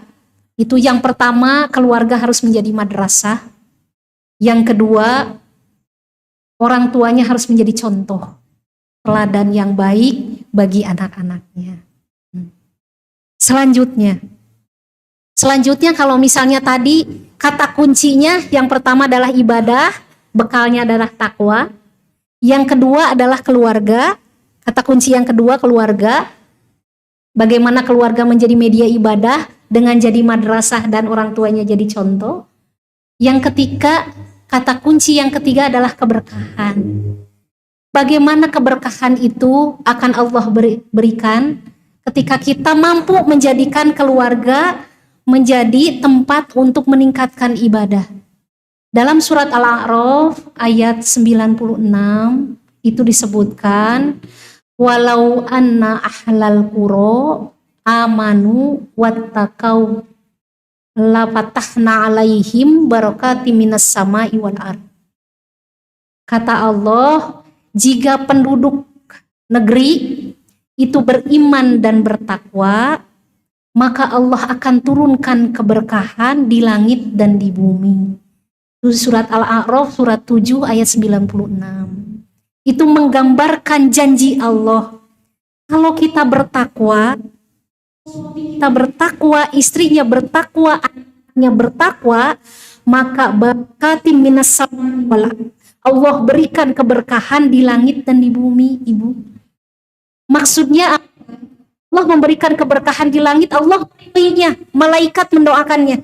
Itu yang pertama, keluarga harus menjadi madrasah. Yang kedua, orang tuanya harus menjadi contoh teladan yang baik bagi anak-anaknya. Selanjutnya kalau misalnya tadi kata kuncinya yang pertama adalah ibadah, bekalnya adalah takwa. Yang kedua adalah keluarga. Kata kunci yang kedua keluarga. Bagaimana keluarga menjadi media ibadah dengan jadi madrasah dan orang tuanya jadi contoh. Yang ketiga, kata kunci yang ketiga adalah keberkahan. Bagaimana keberkahan itu akan Allah berikan ketika kita mampu menjadikan keluarga menjadi tempat untuk meningkatkan ibadah. Dalam surat Al-A'raf ayat 96 itu disebutkan, walau anna ahlal qura amanu wattaqau la fatahna alaihim barakatim minas sama'i wal ardh. Kata Allah, jika penduduk negeri itu beriman dan bertakwa, maka Allah akan turunkan keberkahan di langit dan di bumi. Itu surat Al-A'raf surat 7 ayat 96. Itu menggambarkan janji Allah. Kalau kita bertakwa, istrinya bertakwa, anaknya bertakwa, maka barakatim minas samai wal ardh. Allah berikan keberkahan di langit dan di bumi, Ibu. Maksudnya Allah memberikan keberkahan di langit, Allah meridhoinya, malaikat mendoakannya.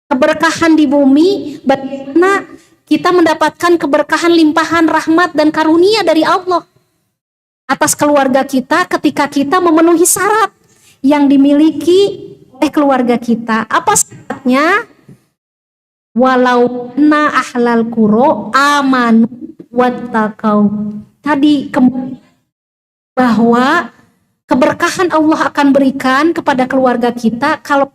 Keberkahan di bumi, bagaimana kita mendapatkan keberkahan limpahan rahmat dan karunia dari Allah atas keluarga kita ketika kita memenuhi syarat yang dimiliki oleh keluarga kita. Apa syaratnya? Walau na ahlal qura amanu wattaqau. Tadi bahwa keberkahan Allah akan berikan kepada keluarga kita kalau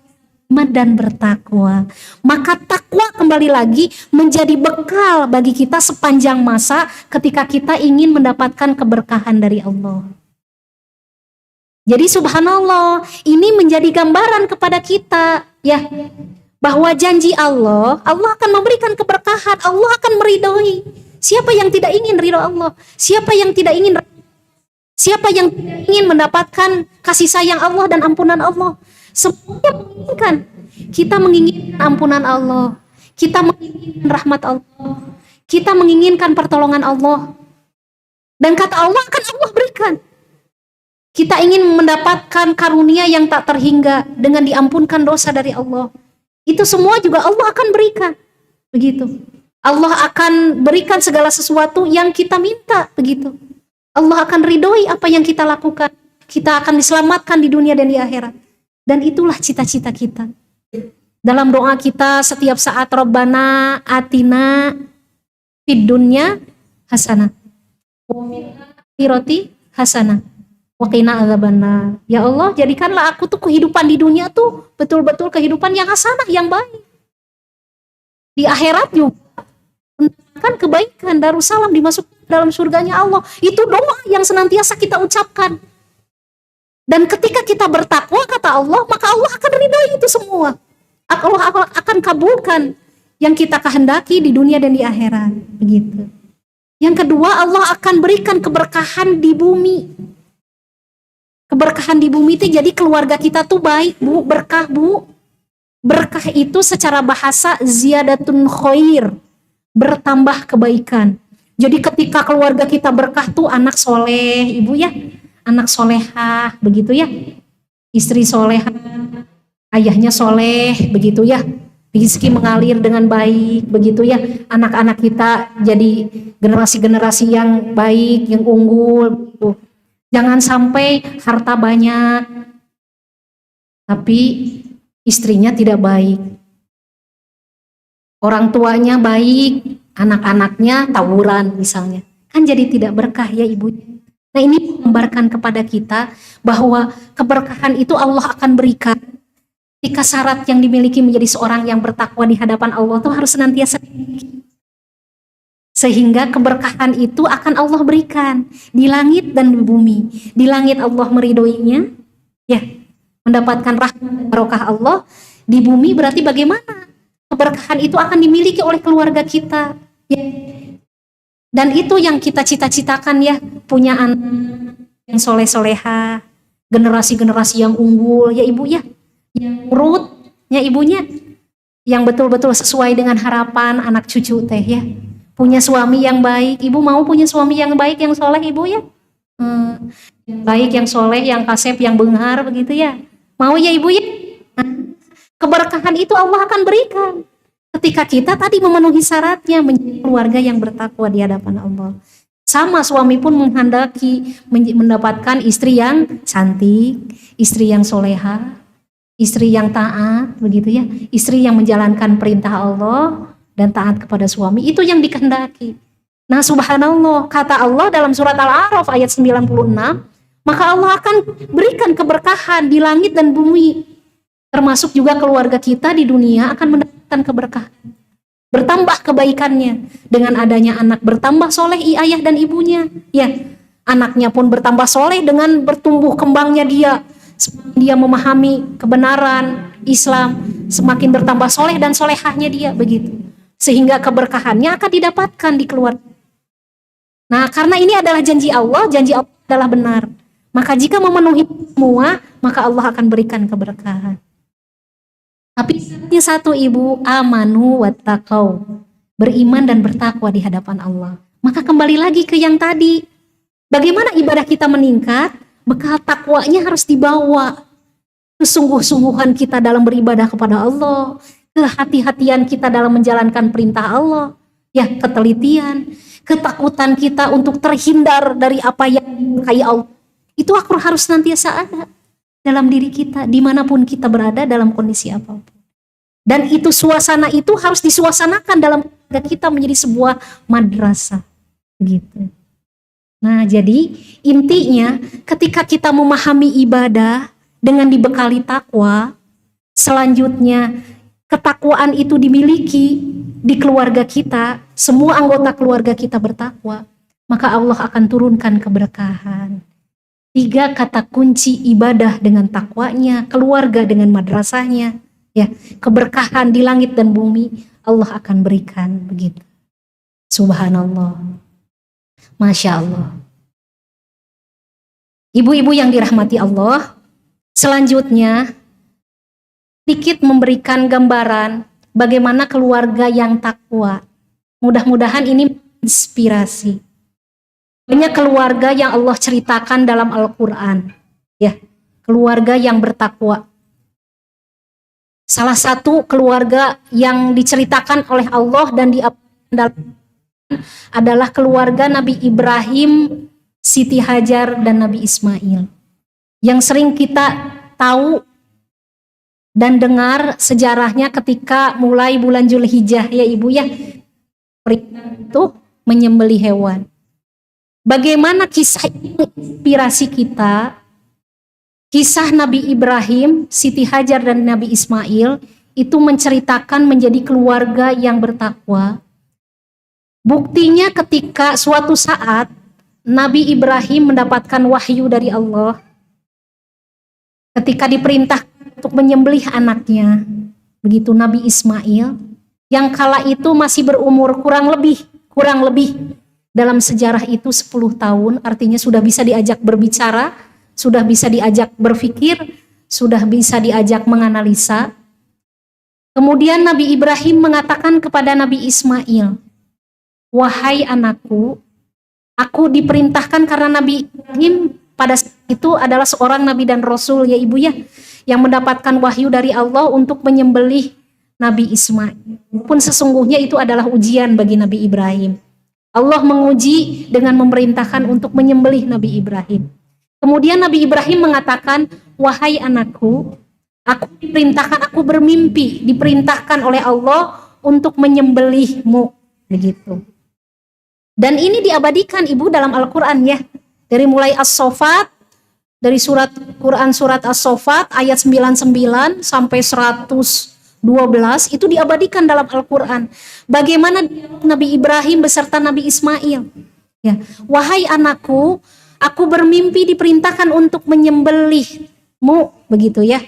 iman dan bertakwa. Maka takwa kembali lagi menjadi bekal bagi kita sepanjang masa ketika kita ingin mendapatkan keberkahan dari Allah. Jadi subhanallah, ini menjadi gambaran kepada kita ya, bahwa janji Allah akan memberikan keberkahan, Allah akan meridhoi. Siapa yang tidak ingin ridho Allah? Siapa yang tidak ingin mendapatkan kasih sayang Allah dan ampunan Allah? Semuanya menginginkan. Kita menginginkan ampunan Allah. Kita menginginkan rahmat Allah. Kita menginginkan pertolongan Allah. Dan kata Allah akan Allah berikan. Kita ingin mendapatkan karunia yang tak terhingga dengan diampunkan dosa dari Allah. Itu semua juga Allah akan berikan. Begitu. Allah akan berikan segala sesuatu yang kita minta. Begitu. Allah akan ridhoi apa yang kita lakukan. Kita akan diselamatkan di dunia dan di akhirat. Dan itulah cita-cita kita. Dalam doa kita setiap saat, Rabbana atina fid dunya hasanah wa fil akhirati hasanah wa qina adzabannar. Ya Allah, jadikanlah aku tuh kehidupan di dunia tuh betul-betul kehidupan yang hasanah, yang baik. Di akhirat juga mendapatkan kebaikan, darussalam, dimasuk dalam surganya Allah. Itu doa yang senantiasa kita ucapkan. Dan ketika kita bertakwa, kata Allah, maka Allah akan ridhoi itu semua. Allah akan kabulkan yang kita kehendaki di dunia dan di akhirat. Begitu. Yang kedua, Allah akan berikan keberkahan di bumi. Keberkahan di bumi itu jadi keluarga kita tuh baik, Bu, berkah, Bu. Berkah itu secara bahasa ziyadatun khair, bertambah kebaikan. Jadi ketika keluarga kita berkah tuh anak soleh, Ibu ya, anak solehah, begitu ya, istri solehah, ayahnya soleh, begitu ya, rezeki mengalir dengan baik, begitu ya, anak-anak kita jadi generasi-generasi yang baik, yang unggul. Gitu. Jangan sampai harta banyak, tapi istrinya tidak baik, orang tuanya baik, anak-anaknya tawuran misalnya, kan jadi tidak berkah ya Ibu. Nah ini menggambarkan kepada kita bahwa keberkahan itu Allah akan berikan ketika syarat yang dimiliki menjadi seorang yang bertakwa di hadapan Allah itu harus senantiasa dimiliki. Sehingga keberkahan itu akan Allah berikan di langit dan di bumi. Di langit Allah meridhoinya, ya, mendapatkan rahmat barokah Allah. Di bumi berarti bagaimana? Keberkahan itu akan dimiliki oleh keluarga kita. Ya. Dan itu yang kita cita-citakan ya, punya anak yang soleh-soleha, generasi-generasi yang unggul ya Ibu ya, yang nurut ya ibunya, yang betul-betul sesuai dengan harapan anak cucu teh ya. Punya suami yang baik, Ibu mau punya suami yang baik, yang soleh Ibu ya? Yang baik, yang soleh, yang kasep, yang benghar begitu ya. Mau ya Ibu ya? Keberkahan itu Allah akan berikan ketika kita tadi memenuhi syaratnya menjadi keluarga yang bertakwa di hadapan Allah. Sama suami pun menghendaki mendapatkan istri yang cantik, istri yang soleha, istri yang taat, begitu ya, istri yang menjalankan perintah Allah dan taat kepada suami, itu yang dikehendaki. Nah subhanallah, kata Allah dalam surat Al-A'raf ayat 96, maka Allah akan berikan keberkahan di langit dan bumi, termasuk juga keluarga kita di dunia akan mendapatkan keberkahan, bertambah kebaikannya dengan adanya anak bertambah soleh ayah dan ibunya, ya, anaknya pun bertambah soleh dengan bertumbuh kembangnya dia memahami kebenaran Islam, semakin bertambah soleh dan solehahnya dia, begitu, sehingga keberkahannya akan didapatkan di keluarga. Nah karena ini adalah janji Allah adalah benar, maka jika memenuhi semua, maka Allah akan berikan keberkahan. Tapi syaratnya satu Ibu, amanu wattaqau, beriman dan bertakwa di hadapan Allah. Maka kembali lagi ke yang tadi, bagaimana ibadah kita meningkat, bekal takwanya harus dibawa. Kesungguh-sungguhan kita dalam beribadah kepada Allah, kehati-hatian kita dalam menjalankan perintah Allah, ya, ketelitian, ketakutan kita untuk terhindar dari apa yang dimurkai Allah, itu harus senantiasa ada dalam diri kita, dimanapun kita berada dalam kondisi apapun. Dan itu suasana itu harus disuasanakan dalam keluarga kita menjadi sebuah madrasah, begitu. Nah jadi intinya ketika kita memahami ibadah dengan dibekali takwa, selanjutnya ketakwaan itu dimiliki di keluarga kita, semua anggota keluarga kita bertakwa, maka Allah akan turunkan keberkahan. 3 kata kunci ibadah dengan takwanya, keluarga dengan madrasahnya, ya, keberkahan di langit dan bumi Allah akan berikan, begitu. Subhanallah, Masya Allah. Ibu-ibu yang dirahmati Allah, selanjutnya sedikit memberikan gambaran bagaimana keluarga yang takwa. Mudah-mudahan ini inspirasi. Banyak keluarga yang Allah ceritakan dalam Al-Quran, ya, keluarga yang bertakwa. Salah satu keluarga yang diceritakan oleh Allah dan adalah keluarga Nabi Ibrahim, Siti Hajar, dan Nabi Ismail. Yang sering kita tahu dan dengar sejarahnya ketika mulai bulan Zulhijjah, ya Ibu ya, itu menyembelih hewan. Bagaimana kisah inspirasi kita, kisah Nabi Ibrahim, Siti Hajar, dan Nabi Ismail itu menceritakan menjadi keluarga yang bertakwa. Buktinya ketika suatu saat Nabi Ibrahim mendapatkan wahyu dari Allah, ketika diperintah untuk menyembelih anaknya, begitu Nabi Ismail, yang kala itu masih berumur kurang lebih dalam sejarah itu 10 tahun, artinya sudah bisa diajak berbicara, sudah bisa diajak berpikir, sudah bisa diajak menganalisa. Kemudian Nabi Ibrahim mengatakan kepada Nabi Ismail, "Wahai anakku, aku diperintahkan," karena Nabi Ibrahim pada saat itu adalah seorang nabi dan rasul, ya Ibu ya, yang mendapatkan wahyu dari Allah untuk menyembelih Nabi Ismail. Pun sesungguhnya itu adalah ujian bagi Nabi Ibrahim. Allah menguji dengan memerintahkan untuk menyembelih Nabi Ibrahim. Kemudian Nabi Ibrahim mengatakan, "Wahai anakku, aku diperintahkan, aku bermimpi, diperintahkan oleh Allah untuk menyembelihmu." Begitu. Dan ini diabadikan Ibu dalam Al-Quran ya. Dari mulai As-Saffat, dari Quran surat As-Saffat ayat 99 sampai 112 itu diabadikan dalam Al-Quran. Bagaimana Nabi Ibrahim beserta Nabi Ismail. Ya, "Wahai anakku, aku bermimpi diperintahkan untuk menyembelihmu," begitu ya.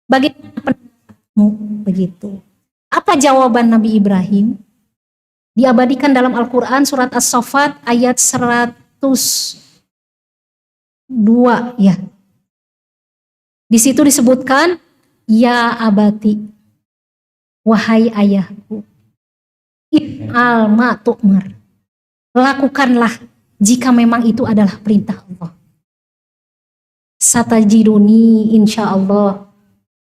Bagaimana pendapatmu? Begitu. Apa jawaban Nabi Ibrahim? Diabadikan dalam Al-Quran surat As-Saffat ayat 102 ya. Di situ disebutkan, "Ya abati, wahai ayahku, if'al ma tu'mar." Lakukanlah jika memang itu adalah perintah Allah. "Satajiduni insyaallah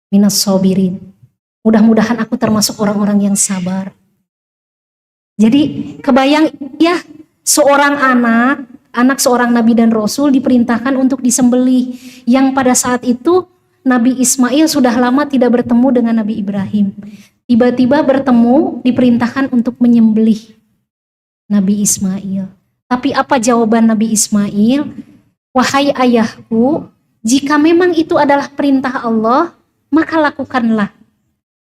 minas sabirin." Mudah-mudahan aku termasuk orang-orang yang sabar. Jadi kebayang ya, seorang anak seorang nabi dan rasul diperintahkan untuk disembelih, yang pada saat itu Nabi Ismail sudah lama tidak bertemu dengan Nabi Ibrahim. Tiba-tiba bertemu, diperintahkan untuk menyembelih Nabi Ismail. Tapi apa jawaban Nabi Ismail? "Wahai ayahku, jika memang itu adalah perintah Allah, maka lakukanlah.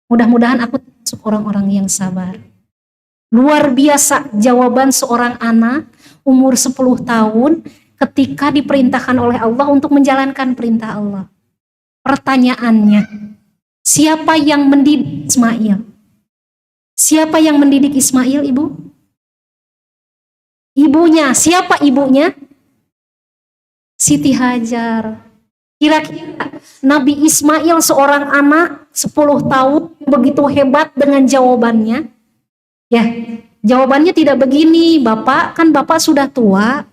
Mudah-mudahan aku termasuk orang-orang yang sabar." Luar biasa jawaban seorang anak umur 10 tahun ketika diperintahkan oleh Allah untuk menjalankan perintah Allah. Pertanyaannya, siapa yang mendidik Ismail? Siapa yang mendidik Ismail, Ibu? Ibunya. Siapa ibunya? Siti Hajar. Kira-kira Nabi Ismail seorang anak 10 tahun begitu hebat dengan jawabannya? Ya, jawabannya tidak begini, "Bapak, kan Bapak sudah tua,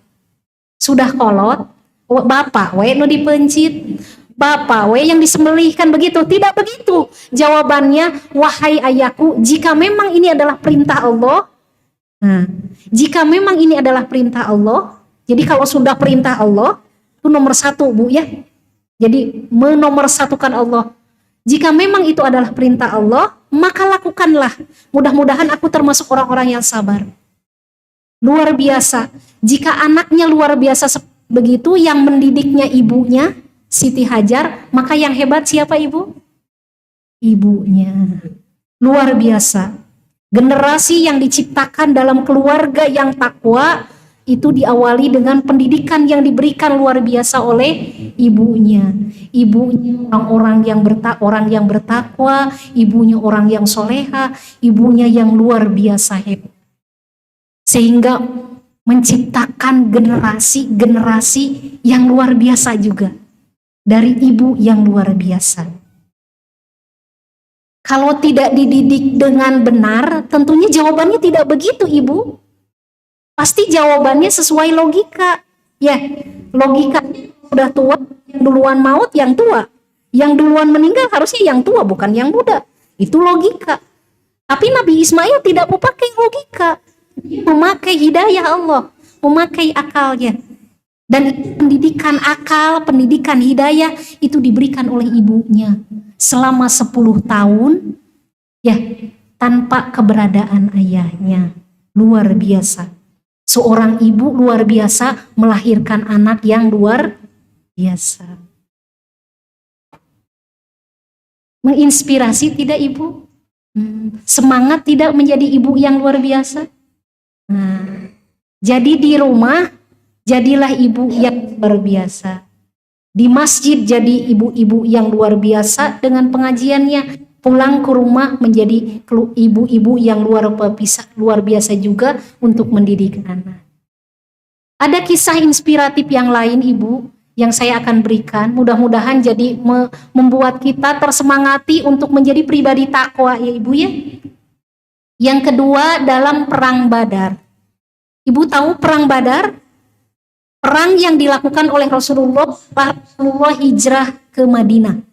sudah kolot, Bapak we nu dipencit, Bapak we yang disembelihkan," begitu. Tidak begitu. Jawabannya, "Wahai ayahku, jika memang ini adalah perintah Allah." Nah, jika memang ini adalah perintah Allah, jadi kalau sudah perintah Allah, itu nomor 1 Bu ya. Jadi menomorsatukan Allah. Jika memang itu adalah perintah Allah, maka lakukanlah. Mudah-mudahan aku termasuk orang-orang yang sabar. Luar biasa. Jika anaknya luar biasa begitu, yang mendidiknya ibunya, Siti Hajar, maka yang hebat siapa Ibu? Ibunya. Luar biasa. Generasi yang diciptakan dalam keluarga yang takwa, itu diawali dengan pendidikan yang diberikan luar biasa oleh ibunya. Ibunya orang yang bertakwa, ibunya orang yang soleha, ibunya yang luar biasa hebat. Sehingga menciptakan generasi yang luar biasa juga. Dari ibu yang luar biasa. Kalau tidak dididik dengan benar, tentunya jawabannya tidak begitu, Ibu. Pasti jawabannya sesuai logika. Ya, logika udah tua, yang duluan maut yang tua. Yang duluan meninggal harusnya yang tua, bukan yang muda. Itu logika. Tapi Nabi Ismail tidak memakai logika. Memakai hidayah Allah, memakai akalnya. Dan pendidikan akal, pendidikan hidayah itu diberikan oleh ibunya selama 10 tahun ya, tanpa keberadaan ayahnya. Luar biasa. Seorang ibu luar biasa melahirkan anak yang luar biasa. Menginspirasi tidak Ibu? Semangat tidak menjadi ibu yang luar biasa? Nah, jadi di rumah jadilah ibu yang luar biasa. Di masjid jadi ibu-ibu yang luar biasa dengan pengajiannya. Pulang ke rumah menjadi ibu-ibu yang luar biasa juga untuk mendidik anak. Ada kisah inspiratif yang lain Ibu yang saya akan berikan. Mudah-mudahan jadi membuat kita tersemangati untuk menjadi pribadi takwa ya Ibu ya. Yang kedua dalam perang Badar. Ibu tahu perang Badar? Perang yang dilakukan oleh Rasulullah hijrah ke Madinah.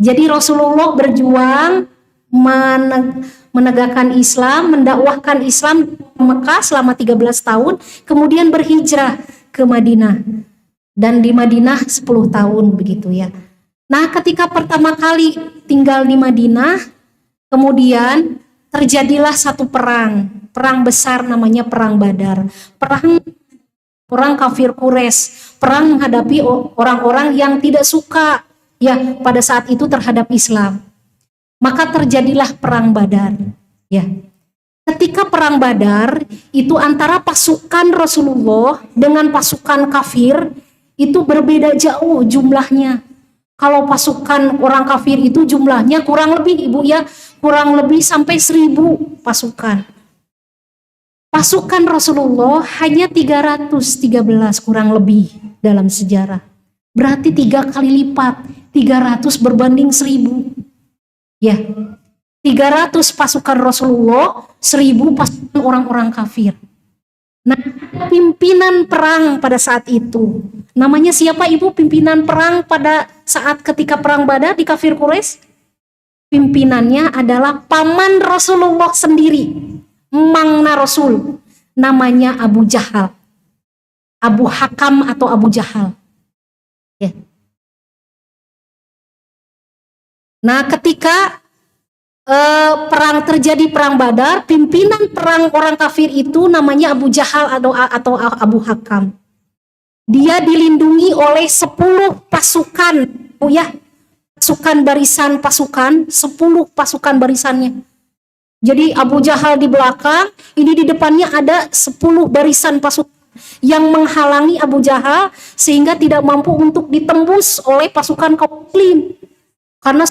Jadi Rasulullah berjuang menegakkan Islam, mendakwahkan Islam di Mekah selama 13 tahun, kemudian berhijrah ke Madinah. Dan di Madinah 10 tahun begitu ya. Nah, ketika pertama kali tinggal di Madinah, kemudian terjadilah satu perang besar namanya perang Badar. Perang orang kafir Quraisy, perang menghadapi orang-orang yang tidak suka ya pada saat itu terhadap Islam. Maka terjadilah perang Badar ya. Ketika perang Badar itu antara pasukan Rasulullah dengan pasukan kafir itu berbeda jauh jumlahnya. Kalau pasukan orang kafir itu jumlahnya kurang lebih Ibu ya, kurang lebih sampai 1000 pasukan. Pasukan Rasulullah hanya 313 kurang lebih dalam sejarah. Berarti 3 kali lipat, 300 berbanding 1000. Ya, 300 pasukan Rasulullah, 1000 pasukan orang-orang kafir. Nah, pimpinan perang pada saat itu. Namanya siapa Ibu pimpinan perang pada saat ketika perang Badar di kafir Quraisy? Pimpinannya adalah paman Rasulullah sendiri. Mangna Rasul, namanya Abu Jahal, Abu Hakam atau Abu Jahal. Ya. Nah, ketika terjadi perang Badar, pimpinan perang orang kafir itu namanya Abu Jahal atau Abu Hakam. Dia dilindungi oleh 10 pasukan, ya, pasukan barisan pasukan, 10 pasukan barisannya. Jadi Abu Jahal di belakang, ini di depannya ada 10 barisan pasukan yang menghalangi Abu Jahal sehingga tidak mampu untuk ditembus oleh pasukan kaum muslimin. Karena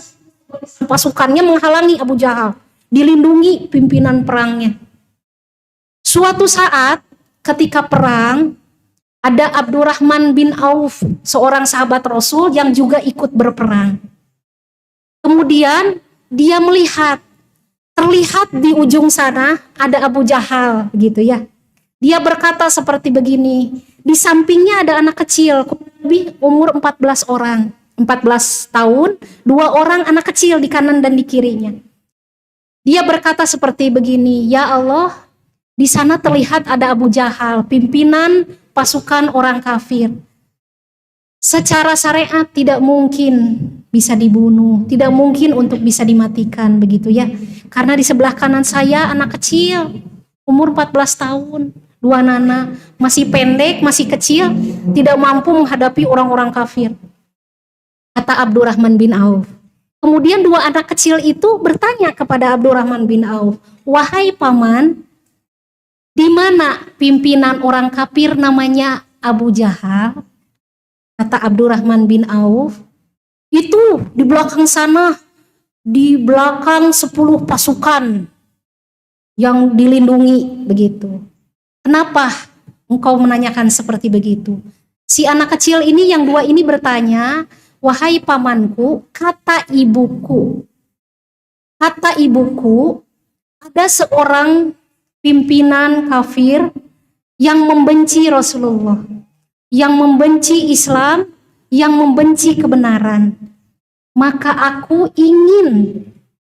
pasukannya menghalangi Abu Jahal, dilindungi pimpinan perangnya. Suatu saat ketika perang, ada Abdurrahman bin Auf, seorang sahabat Rasul yang juga ikut berperang. Kemudian dia terlihat di ujung sana ada Abu Jahal gitu ya. Dia berkata seperti begini, di sampingnya ada anak kecil, lebih umur 14 orang, 14 tahun, 2 orang anak kecil di kanan dan di kirinya. Dia berkata seperti begini, ya Allah, di sana terlihat ada Abu Jahal, pimpinan pasukan orang kafir. Secara syariat tidak mungkin bisa dibunuh, tidak mungkin untuk bisa dimatikan begitu ya. Karena di sebelah kanan saya anak kecil, umur 14 tahun, 2 nana, masih pendek, masih kecil, tidak mampu menghadapi orang-orang kafir. Kata Abdurrahman bin Auf. Kemudian 2 anak kecil itu bertanya kepada Abdurrahman bin Auf, wahai paman, di mana pimpinan orang kafir namanya Abu Jahal? Kata Abdurrahman bin Auf, itu di belakang sana, di belakang 10 pasukan yang dilindungi begitu. Kenapa engkau menanyakan seperti begitu? Si anak kecil ini yang 2 ini bertanya, wahai pamanku, kata ibuku, kata ibuku, ada seorang pimpinan kafir yang membenci Rasulullah, yang membenci Islam, yang membenci kebenaran. Maka aku ingin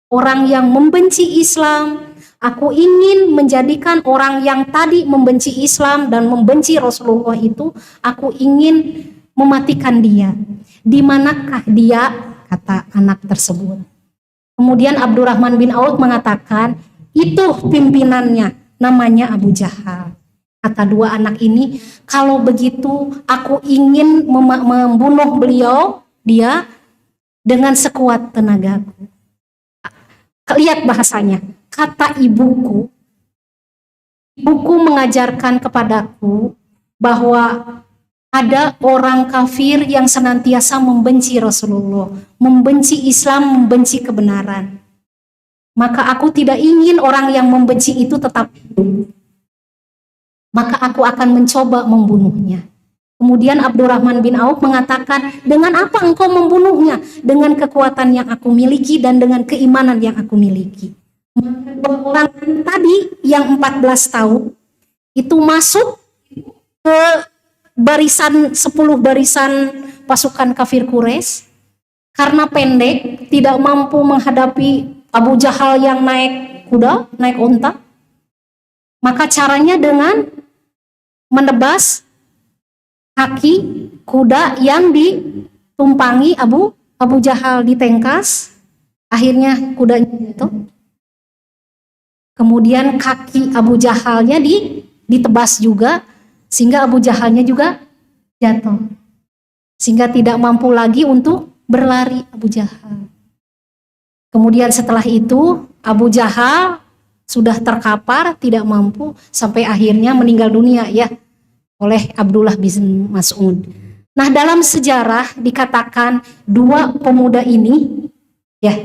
orang yang membenci Islam, aku ingin menjadikan orang yang tadi membenci Islam dan membenci Rasulullah itu, aku ingin mematikan dia. Di manakah dia? Kata anak tersebut. Kemudian Abdurrahman bin Auf mengatakan, itu pimpinannya, namanya Abu Jahal. Kata dua anak ini, kalau begitu aku ingin membunuh dia dengan sekuat tenagaku. Lihat bahasanya, kata ibuku mengajarkan kepadaku bahwa ada orang kafir yang senantiasa membenci Rasulullah, membenci Islam, membenci kebenaran. Maka aku tidak ingin orang yang membenci itu tetap hidup. Maka aku akan mencoba membunuhnya. Kemudian Abdurrahman bin Auf mengatakan, dengan apa engkau membunuhnya? Dengan kekuatan yang aku miliki dan dengan keimanan yang aku miliki. Orang tadi yang 14 tahun itu masuk ke barisan 10 barisan pasukan kafir Quraisy karena pendek, tidak mampu menghadapi Abu Jahal yang naik kuda, naik unta. Maka caranya dengan menebas kaki kuda yang ditumpangi Abu Jahal, ditengkas, akhirnya kudanya jatuh. Kemudian kaki Abu Jahalnya ditebas juga, sehingga Abu Jahalnya juga jatuh. Sehingga tidak mampu lagi untuk berlari Abu Jahal. Kemudian setelah itu Abu Jahal sudah terkapar, tidak mampu, sampai akhirnya meninggal dunia ya oleh Abdullah bin Mas'ud. Nah, dalam sejarah dikatakan dua pemuda ini ya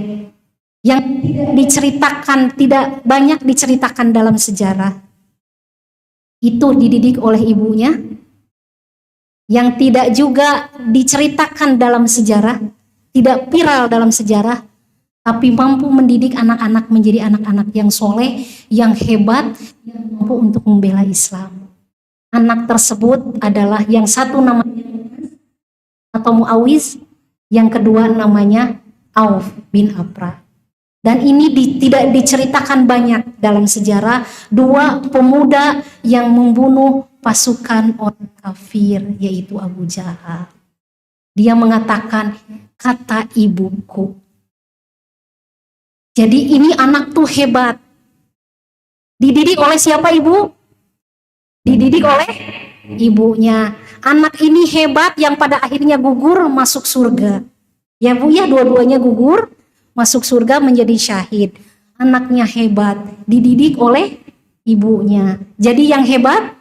yang tidak banyak diceritakan dalam sejarah, itu dididik oleh ibunya, yang tidak juga diceritakan dalam sejarah, tidak viral dalam sejarah, tapi mampu mendidik anak-anak menjadi anak-anak yang soleh, yang hebat, yang mampu untuk membela Islam. Anak tersebut adalah yang satu namanya atau Muawiz, yang kedua namanya Auf bin Afra. Dan ini tidak diceritakan banyak dalam sejarah, dua pemuda yang membunuh pasukan orang kafir, yaitu Abu Jahal. Dia mengatakan, kata ibuku. Jadi ini anak tuh hebat. Dididik oleh siapa ibu? Dididik oleh ibunya. Anak ini hebat yang pada akhirnya gugur masuk surga. Ya bu ya, dua-duanya gugur masuk surga menjadi syahid. Anaknya hebat, dididik oleh ibunya. Jadi yang hebat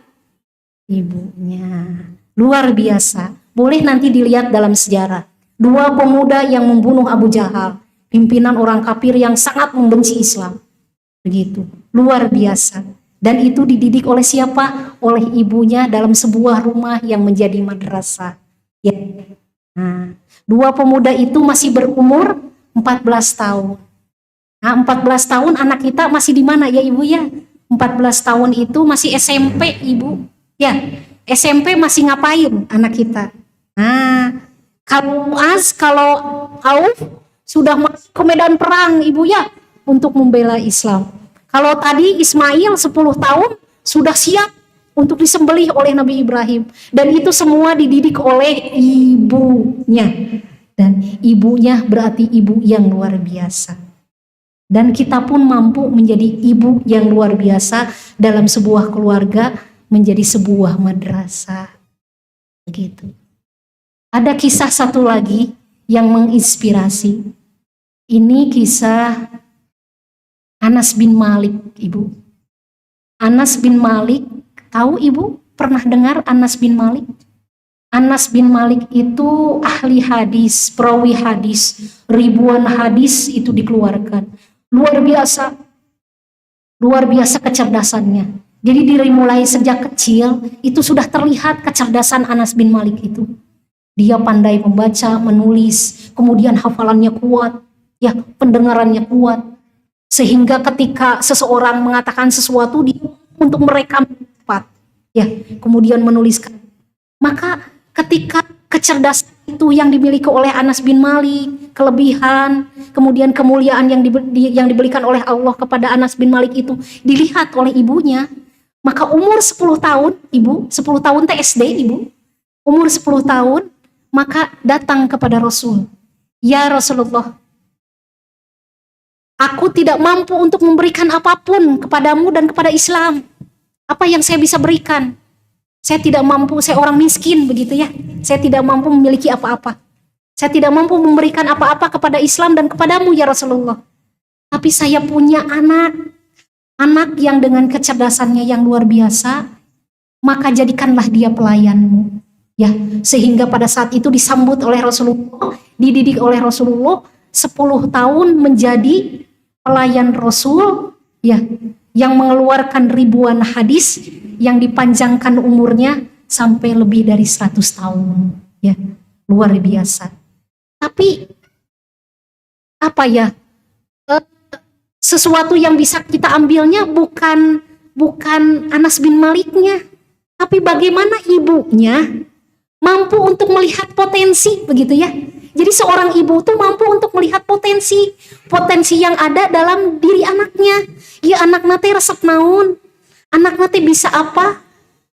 ibunya. Luar biasa. Boleh nanti dilihat dalam sejarah. Dua pemuda yang membunuh Abu Jahal, pimpinan orang kafir yang sangat membenci Islam. Begitu. Luar biasa. Dan itu dididik oleh siapa? Oleh ibunya dalam sebuah rumah yang menjadi madrasah. Ya. Nah, dua pemuda itu masih berumur 14 tahun. Nah, 14 tahun anak kita masih di mana ya ibu ya? 14 tahun itu masih SMP ibu. Ya, SMP masih ngapain anak kita? Nah, kalau Auf sudah masuk ke medan perang ibu ya untuk membela Islam. Kalau tadi Ismail 10 tahun sudah siap untuk disembelih oleh Nabi Ibrahim. Dan itu semua dididik oleh ibunya. Dan ibunya berarti ibu yang luar biasa. Dan kita pun mampu menjadi ibu yang luar biasa dalam sebuah keluarga, menjadi sebuah madrasah. Begitu. Ada kisah satu lagi yang menginspirasi. Ini kisah Anas bin Malik, ibu. Anas bin Malik, tahu ibu? Pernah dengar Anas bin Malik? Anas bin Malik itu ahli hadis, perawi hadis, ribuan hadis itu dikeluarkan. Luar biasa kecerdasannya. Jadi dari mulai sejak kecil itu sudah terlihat kecerdasan Anas bin Malik itu. Dia pandai membaca, menulis, kemudian hafalannya kuat, ya pendengarannya kuat. Sehingga ketika seseorang mengatakan sesuatu dia untuk merekam cepat, ya, kemudian menuliskan. Maka ketika kecerdasan itu yang dimiliki oleh Anas bin Malik, kelebihan, kemudian kemuliaan yang diberikan oleh Allah kepada Anas bin Malik itu dilihat oleh ibunya, maka umur 10 tahun, ibu, 10 tahun TSD, ibu, umur 10 tahun, maka datang kepada Rasul. Ya Rasulullah, aku tidak mampu untuk memberikan apapun kepadamu dan kepada Islam. Apa yang saya bisa berikan? Saya tidak mampu, saya orang miskin begitu ya. Saya tidak mampu memiliki apa-apa. Saya tidak mampu memberikan apa-apa kepada Islam dan kepadamu ya Rasulullah. Tapi saya punya anak yang dengan kecerdasannya yang luar biasa, maka jadikanlah dia pelayanmu. Ya, sehingga pada saat itu disambut oleh Rasulullah, dididik oleh Rasulullah 10 tahun menjadi pelayan Rasul, ya, yang mengeluarkan ribuan hadis, yang dipanjangkan umurnya sampai lebih dari 100 tahun, ya, luar biasa. Tapi apa ya, sesuatu yang bisa kita ambilnya bukan Anas bin Maliknya, tapi bagaimana ibunya mampu untuk melihat potensi begitu ya. Jadi seorang ibu tuh mampu untuk melihat potensi yang ada dalam diri anaknya. Ya anak nate resep naon, anak nate bisa apa,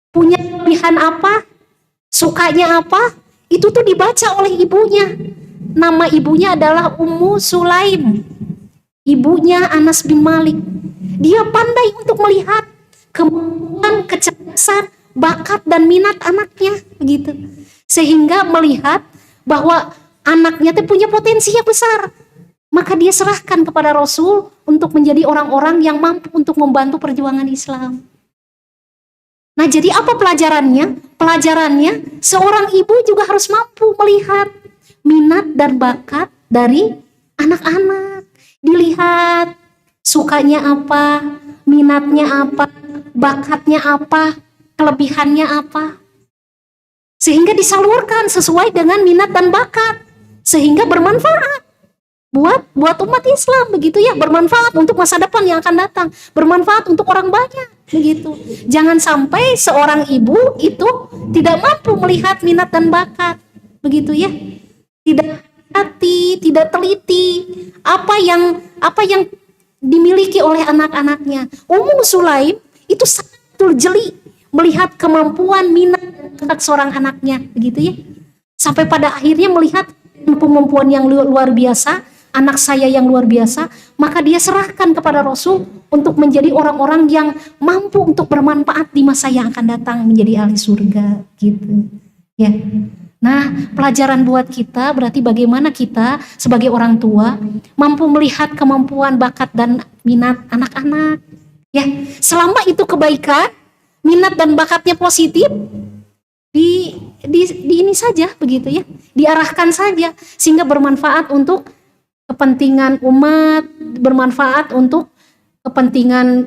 punya kelebihan apa, sukanya apa, itu tuh dibaca oleh ibunya. Nama ibunya adalah Ummu Sulaim, ibunya Anas bin Malik. Dia pandai untuk melihat kemampuan, kecerdasan, bakat dan minat anaknya begitu. Sehingga melihat bahwa anaknya tuh punya potensi yang besar. Maka dia serahkan kepada Rasul untuk menjadi orang-orang yang mampu untuk membantu perjuangan Islam. Nah, jadi apa pelajarannya? Pelajarannya, seorang ibu juga harus mampu melihat minat dan bakat dari anak-anak. Dilihat sukanya apa, minatnya apa, bakatnya apa, kelebihannya apa. Sehingga disalurkan sesuai dengan minat dan bakat. Sehingga bermanfaat buat umat Islam begitu ya, bermanfaat untuk masa depan yang akan datang, bermanfaat untuk orang banyak begitu. Jangan sampai seorang ibu itu tidak mampu melihat minat dan bakat begitu ya, tidak hati, tidak teliti apa yang dimiliki oleh anak-anaknya. Ummu Sulaim itu sangat jeli melihat kemampuan minat dan seorang anaknya begitu ya, sampai pada akhirnya melihat kemampuan yang luar biasa anak saya yang luar biasa, maka dia serahkan kepada Rasul untuk menjadi orang-orang yang mampu untuk bermanfaat di masa yang akan datang menjadi ahli surga gitu ya. Nah, pelajaran buat kita berarti bagaimana kita sebagai orang tua mampu melihat kemampuan, bakat dan minat anak-anak ya. Selama itu kebaikan, minat dan bakatnya positif, di ini saja begitu ya, diarahkan saja sehingga bermanfaat untuk kepentingan umat, bermanfaat untuk kepentingan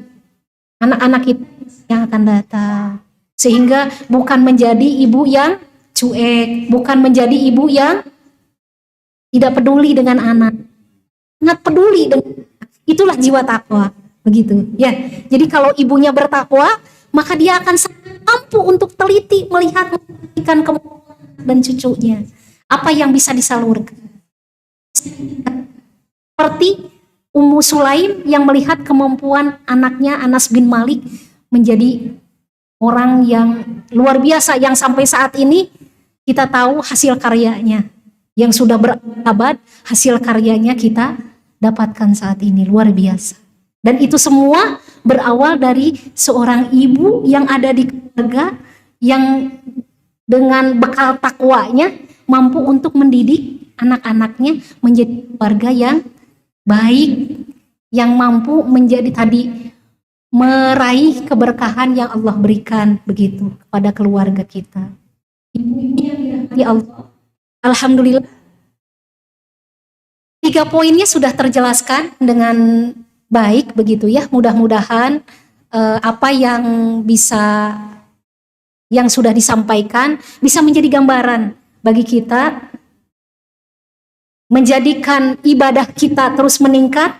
anak-anak kita yang akan datang. Sehingga bukan menjadi ibu yang cuek, bukan menjadi ibu yang tidak peduli dengan anak. Sangat peduli dengan anak. Itulah jiwa takwa, begitu ya. Jadi kalau ibunya bertakwa, maka dia akan sangat mampu untuk teliti melihat kemampuan dan cucunya. Apa yang bisa disalurkan. Seperti Ummu Sulaim yang melihat kemampuan anaknya Anas bin Malik menjadi orang yang luar biasa, yang sampai saat ini kita tahu hasil karyanya, yang sudah berabad hasil karyanya kita dapatkan saat ini, luar biasa. Dan itu semua berawal dari seorang ibu yang ada di keluarga yang dengan bekal takwanya mampu untuk mendidik anak-anaknya menjadi keluarga yang baik, yang mampu menjadi tadi meraih keberkahan yang Allah berikan begitu kepada keluarga kita. Ya Allah, alhamdulillah 3 poinnya sudah terjelaskan dengan baik begitu ya. Mudah-mudahan apa yang sudah disampaikan bisa menjadi gambaran bagi kita, menjadikan ibadah kita terus meningkat,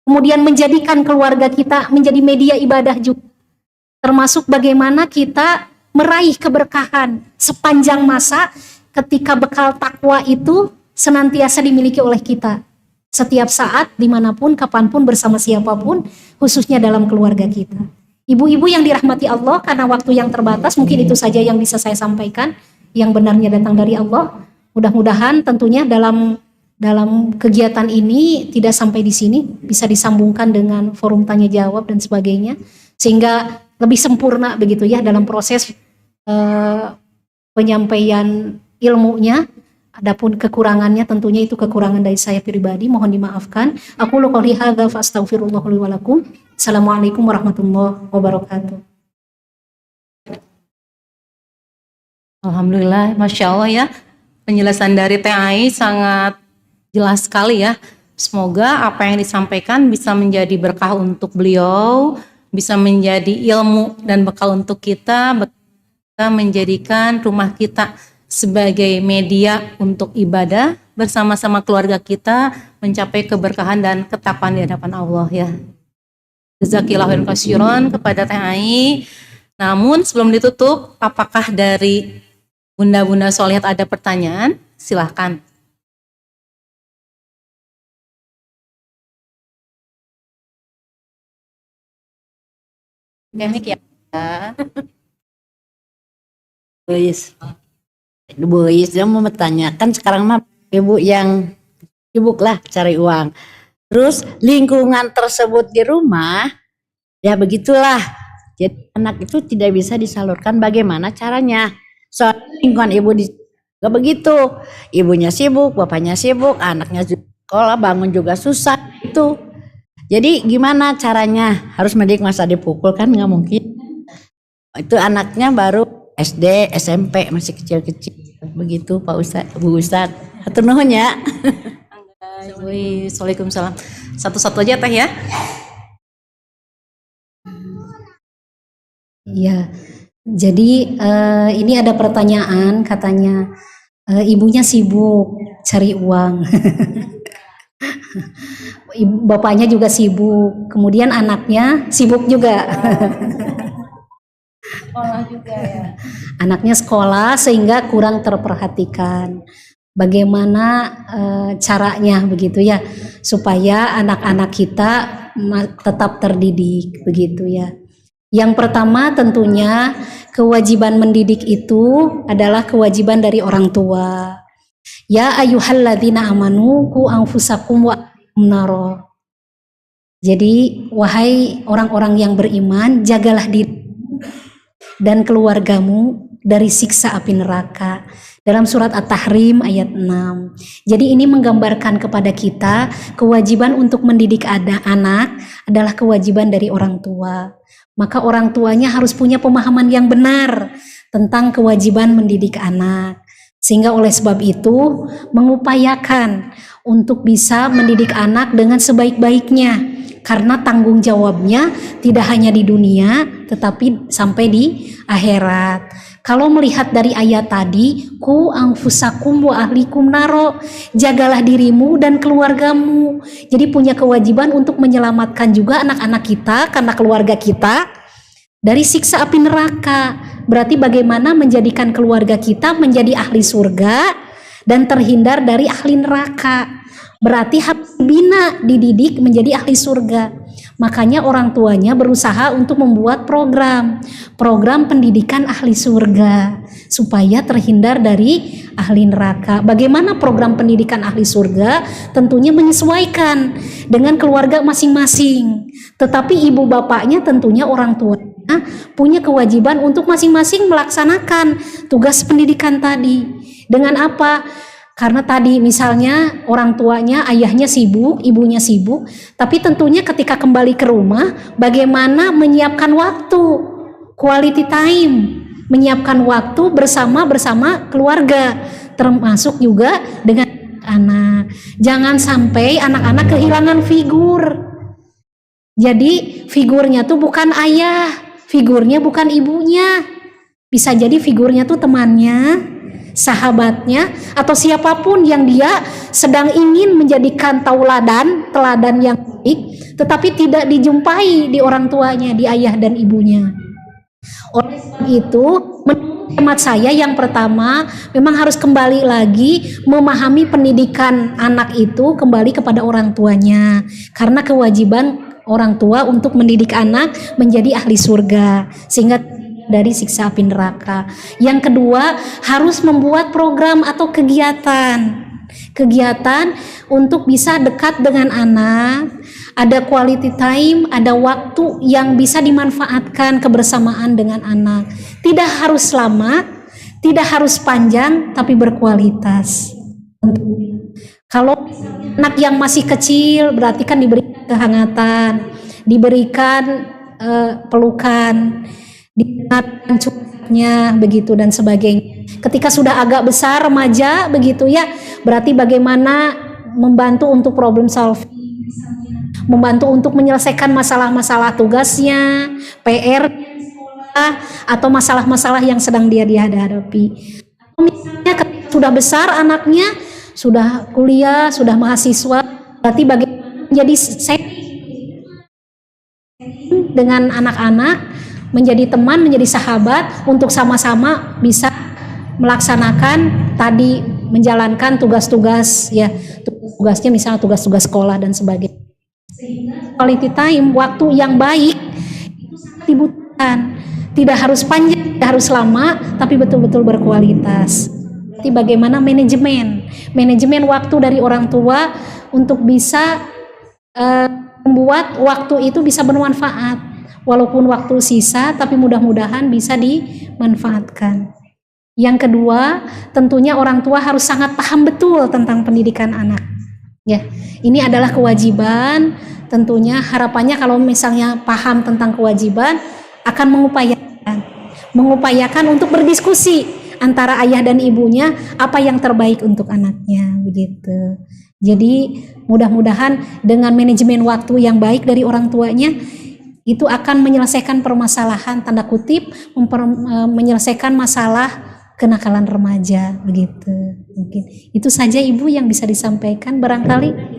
kemudian menjadikan keluarga kita menjadi media ibadah juga. Termasuk bagaimana kita meraih keberkahan sepanjang masa ketika bekal takwa itu senantiasa dimiliki oleh kita. Setiap saat, dimanapun, kapanpun, bersama siapapun, khususnya dalam keluarga kita. Ibu-ibu yang dirahmati Allah, karena waktu yang terbatas, mungkin itu saja yang bisa saya sampaikan. Yang benarnya datang dari Allah. Mudah-mudahan tentunya dalam kegiatan ini tidak sampai di sini, bisa disambungkan dengan forum tanya jawab dan sebagainya, sehingga lebih sempurna begitu ya dalam proses penyampaian ilmunya. Adapun kekurangannya tentunya itu kekurangan dari saya pribadi, mohon dimaafkan. Aku qouli hadza fa astaghfirullah li wa lakum. Assalamualaikum warahmatullahi wabarakatuh. Alhamdulillah, Masya Allah ya. Penjelasan dari Teh Ai sangat jelas sekali ya. Semoga apa yang disampaikan bisa menjadi berkah untuk beliau, bisa menjadi ilmu dan bekal untuk kita menjadikan rumah kita sebagai media untuk ibadah bersama-sama keluarga kita mencapai keberkahan dan ketakwaan di hadapan Allah ya. Jazakillahu khairan katsiran kepada Teh Ai. Namun sebelum ditutup, apakah dari Bunda-bunda Sholihat ada pertanyaan? Silahkan. Kemik ya. Bu Is, dia mau bertanyakan sekarang mah ibu yang sibuk lah cari uang. Terus lingkungan tersebut di rumah, ya begitulah. Jadi anak itu tidak bisa disalurkan bagaimana caranya. Soal lingkungan ibu gak begitu. Ibunya sibuk, bapaknya sibuk, anaknya juga sekolah, bangun juga susah itu. Jadi gimana caranya? Harus mendidik masa dipukul kan nggak mungkin. Itu anaknya baru SD, SMP, masih kecil-kecil. Begitu Pak Ustadz, Bu Ustadz. Hatur nuhun ya. Waalaikumsalam. Satu-satu aja Teh ya. Iya. Jadi ini ada pertanyaan, katanya ibunya sibuk cari uang. Bapaknya juga sibuk, kemudian anaknya sibuk juga. Sekolah juga ya. Anaknya sekolah sehingga kurang terperhatikan. Bagaimana caranya begitu ya, supaya anak-anak kita tetap terdidik begitu ya. Yang pertama tentunya kewajiban mendidik itu adalah kewajiban dari orang tua. Ya ayyuhalladzina amanu qu anfusakum wa naro. Jadi wahai orang-orang yang beriman, jagalah diri dan keluargamu dari siksa api neraka. Dalam surat At-Tahrim ayat 6. Jadi ini menggambarkan kepada kita kewajiban untuk mendidik anak adalah kewajiban dari orang tua. Maka orang tuanya harus punya pemahaman yang benar tentang kewajiban mendidik anak. Sehingga oleh sebab itu mengupayakan untuk bisa mendidik anak dengan sebaik-baiknya. Karena tanggung jawabnya tidak hanya di dunia tetapi sampai di akhirat. Kalau melihat dari ayat tadi, ku anfusakum wa ahlikum naro, jagalah dirimu dan keluargamu. Jadi punya kewajiban untuk menyelamatkan juga anak-anak kita karena keluarga kita dari siksa api neraka. Berarti bagaimana menjadikan keluarga kita menjadi ahli surga dan terhindar dari ahli neraka. Berarti harus dibina, dididik menjadi ahli surga. Makanya orang tuanya berusaha untuk membuat program pendidikan ahli surga supaya terhindar dari ahli neraka. Bagaimana program pendidikan ahli surga? Tentunya menyesuaikan dengan keluarga masing-masing. Tetapi ibu bapaknya tentunya orang tuanya punya kewajiban untuk masing-masing melaksanakan tugas pendidikan tadi. Dengan apa? Karena tadi misalnya orang tuanya, ayahnya sibuk, ibunya sibuk, tapi tentunya ketika kembali ke rumah, bagaimana menyiapkan waktu, quality time, menyiapkan waktu bersama keluarga, termasuk juga dengan anak. Jangan sampai anak-anak kehilangan figur. Jadi figurnya tuh bukan ayah, figurnya bukan ibunya. Bisa jadi figurnya tuh temannya, sahabatnya atau siapapun yang dia sedang ingin menjadikan teladan yang baik, tetapi tidak dijumpai di orang tuanya, di ayah dan ibunya. Oleh sebab itu, menurut hemat saya yang pertama memang harus kembali lagi memahami pendidikan anak itu kembali kepada orang tuanya, karena kewajiban orang tua untuk mendidik anak menjadi ahli surga sehingga dari siksa api neraka. Yang kedua, harus membuat program atau kegiatan untuk bisa dekat dengan anak, ada quality time, ada waktu yang bisa dimanfaatkan kebersamaan dengan anak. Tidak harus lama, tidak harus panjang, tapi berkualitas. Kalau anak yang masih kecil berarti kan diberikan kehangatan, diberikan pelukan, diingatkan curhatnya begitu dan sebagainya. Ketika sudah agak besar remaja begitu ya, berarti bagaimana membantu untuk problem solving, membantu untuk menyelesaikan masalah-masalah tugasnya, PR atau masalah-masalah yang sedang dia dihadapi. Misalnya ketika sudah besar anaknya, sudah kuliah, sudah mahasiswa, berarti bagaimana menjadi dengan anak-anak, menjadi teman, menjadi sahabat untuk sama-sama bisa melaksanakan tadi, menjalankan tugas-tugas ya, tugasnya misalnya tugas-tugas sekolah dan sebagainya. Quality time, waktu yang baik itu sangat dibutuhkan. Tidak harus panjang, tidak harus lama, tapi betul-betul berkualitas. Jadi bagaimana manajemen waktu dari orang tua untuk bisa membuat waktu itu bisa bermanfaat. Walaupun waktu sisa, tapi mudah-mudahan bisa dimanfaatkan. Yang kedua, tentunya orang tua harus sangat paham betul tentang pendidikan anak. Ya, ini adalah kewajiban. Tentunya harapannya kalau misalnya paham tentang kewajiban, akan mengupayakan untuk berdiskusi antara ayah dan ibunya apa yang terbaik untuk anaknya, begitu. Jadi mudah-mudahan dengan manajemen waktu yang baik dari orang tuanya, itu akan menyelesaikan permasalahan tanda kutip, menyelesaikan masalah kenakalan remaja begitu. Mungkin itu saja Ibu yang bisa disampaikan barangkali.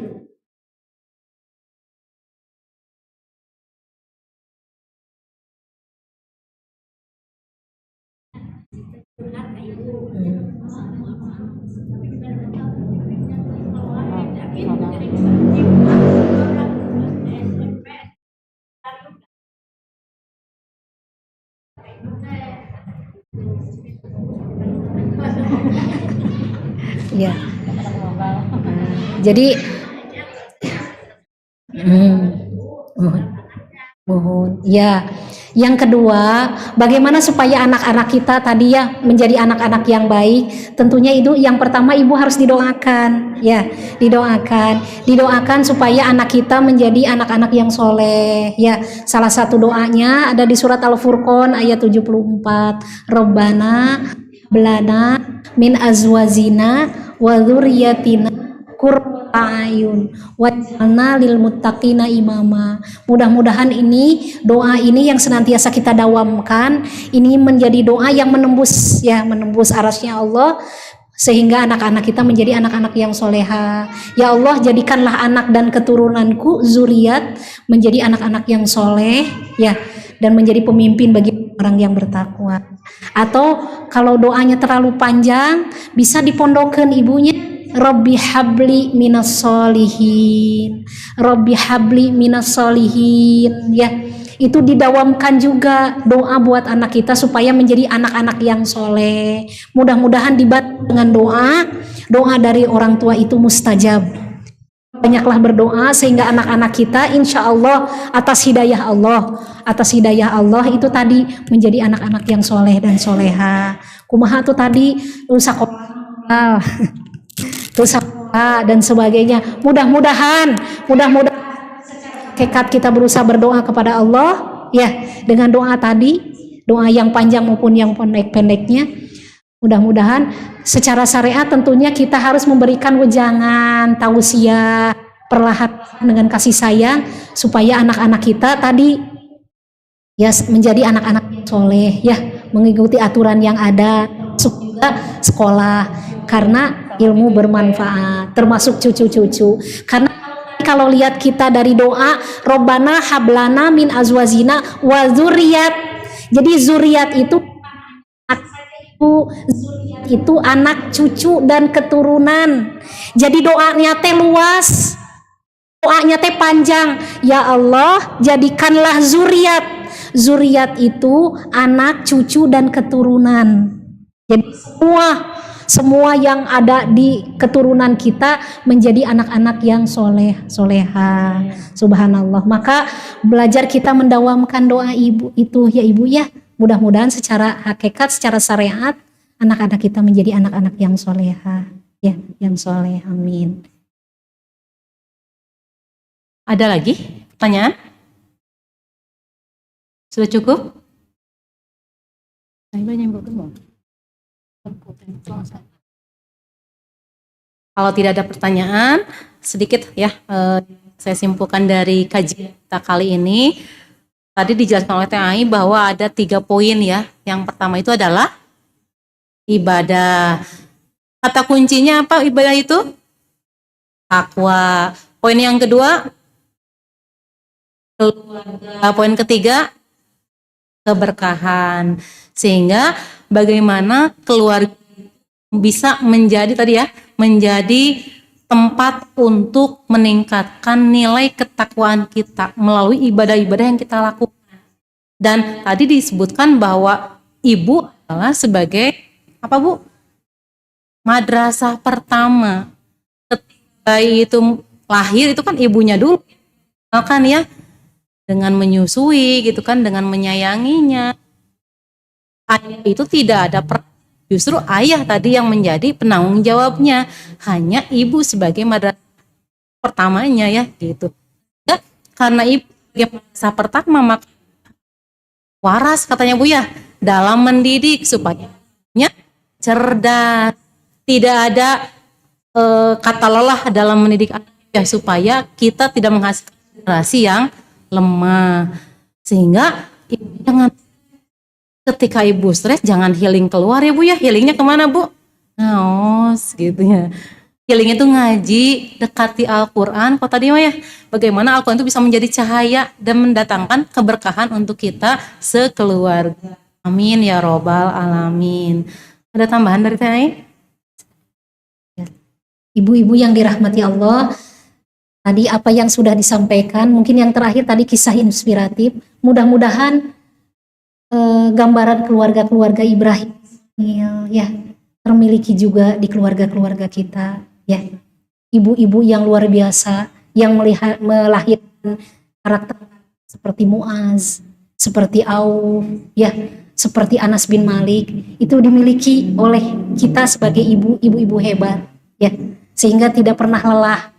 Ya. Jadi mohon. Ya. Yang kedua, bagaimana supaya anak-anak kita tadi ya menjadi anak-anak yang baik? Tentunya itu yang pertama Ibu harus didoakan, ya, didoakan supaya anak kita menjadi anak-anak yang soleh, ya. Salah satu doanya ada di surat Al-Furqan ayat 74, Rabbana belana min azwazina wa dzurriyyatina qurrata ayun waj'alna lil muttaqina imama. Mudah-mudahan ini doa ini yang senantiasa kita dawamkan, ini menjadi doa yang menembus arasy-Nya Allah, sehingga anak-anak kita menjadi anak-anak yang soleha. Ya Allah, jadikanlah anak dan keturunanku zuriat menjadi anak-anak yang soleh, ya, dan menjadi pemimpin bagi orang yang bertakwa. Atau kalau doanya terlalu panjang, bisa dipondokan ibunya, Rabbi habli minas solihin, Rabbi habli minas solihin, ya. Itu didawamkan juga doa buat anak kita supaya menjadi anak-anak yang soleh. Mudah-mudahan dibantu dengan doa dari orang tua itu mustajab. Banyaklah berdoa sehingga anak-anak kita insya Allah atas hidayah Allah itu tadi menjadi anak-anak yang soleh dan soleha. Kumaha tuh tadi sekolah dan sebagainya. Mudah-mudahan hakikat kita berusaha berdoa kepada Allah, ya, dengan doa tadi, doa yang panjang maupun yang pendek-pendeknya. Mudah-mudahan secara syariat tentunya kita harus memberikan wejangan, tausiah, perlahan dengan kasih sayang supaya anak-anak kita tadi ya menjadi anak-anak yang soleh, ya, mengikuti aturan yang ada, juga sekolah karena ilmu bermanfaat, termasuk cucu-cucu. Karena kalau lihat kita dari doa, Robbana hablana min azwazina wa zuriyat. Jadi zuriat itu anak cucu dan keturunan. Jadi doanya teh luas. Doanya teh panjang. Ya Allah, jadikanlah zuriat. Zuriat itu anak, cucu, dan keturunan. Jadi semua yang ada di keturunan kita menjadi anak-anak yang soleha. Subhanallah. Maka belajar kita mendawamkan doa ibu itu ya ibu ya. Mudah-mudahan secara hakikat, secara syariat, anak-anak kita menjadi anak-anak yang soleha. Ya, yang soleh. Amin. Ada lagi pertanyaan? Sudah cukup? Kalau tidak ada pertanyaan, sedikit ya saya simpulkan dari kajian kita kali ini. Tadi dijelaskan oleh TAI bahwa ada 3 poin ya. Yang pertama itu adalah ibadah. Kata kuncinya apa ibadah itu? Takwa. Poin yang kedua, keluarga. Poin ketiga, keberkahan. Sehingga bagaimana keluarga bisa menjadi tadi ya, menjadi tempat untuk meningkatkan nilai ketakwaan kita melalui ibadah-ibadah yang kita lakukan. Dan tadi disebutkan bahwa ibu adalah sebagai apa Bu? Madrasah pertama. Ketika bayi itu lahir itu kan ibunya dulu. Kan ya, dengan menyusui gitu kan, dengan menyayanginya. Ayah itu tidak ada justru ayah tadi yang menjadi penanggung jawabnya, hanya ibu sebagai madrasah pertamanya ya gitu. Ya, karena ibu sebagai madrasah pertama maka waras katanya Bu ya dalam mendidik supaya cerdas, tidak ada kata lelah dalam mendidik anak ya, supaya kita tidak menghasilkan generasi yang lemah. Sehingga ibu jangan ketika ibu stres jangan healing keluar ya Bu ya. Healingnya kemana Bu? Ngaos gitu ya. Healingnya tuh ngaji, dekati Al-Quran. Kok tadi mah ya, bagaimana Al-Quran itu bisa menjadi cahaya dan mendatangkan keberkahan untuk kita sekeluarga. Amin ya robbal alamin. Ada tambahan dari TAI? Ibu-ibu yang dirahmati Allah, tadi apa yang sudah disampaikan, mungkin yang terakhir tadi kisah inspiratif. Mudah-mudahan gambaran keluarga-keluarga Ibrahim ya termiliki juga di keluarga-keluarga kita ya. Ibu-ibu yang luar biasa yang melahirkan karakter seperti Muaz, seperti Auf ya, seperti Anas bin Malik, itu dimiliki oleh kita sebagai ibu-ibu hebat ya, sehingga tidak pernah lelah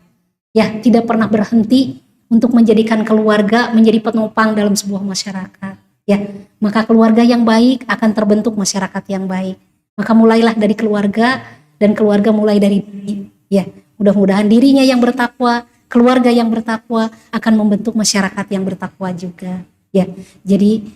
ya, tidak pernah berhenti untuk menjadikan keluarga menjadi penopang dalam sebuah masyarakat. Ya, maka keluarga yang baik akan terbentuk masyarakat yang baik. Maka mulailah dari keluarga dan keluarga mulai dari diri. Ya, mudah-mudahan dirinya yang bertakwa, keluarga yang bertakwa akan membentuk masyarakat yang bertakwa juga. Ya, jadi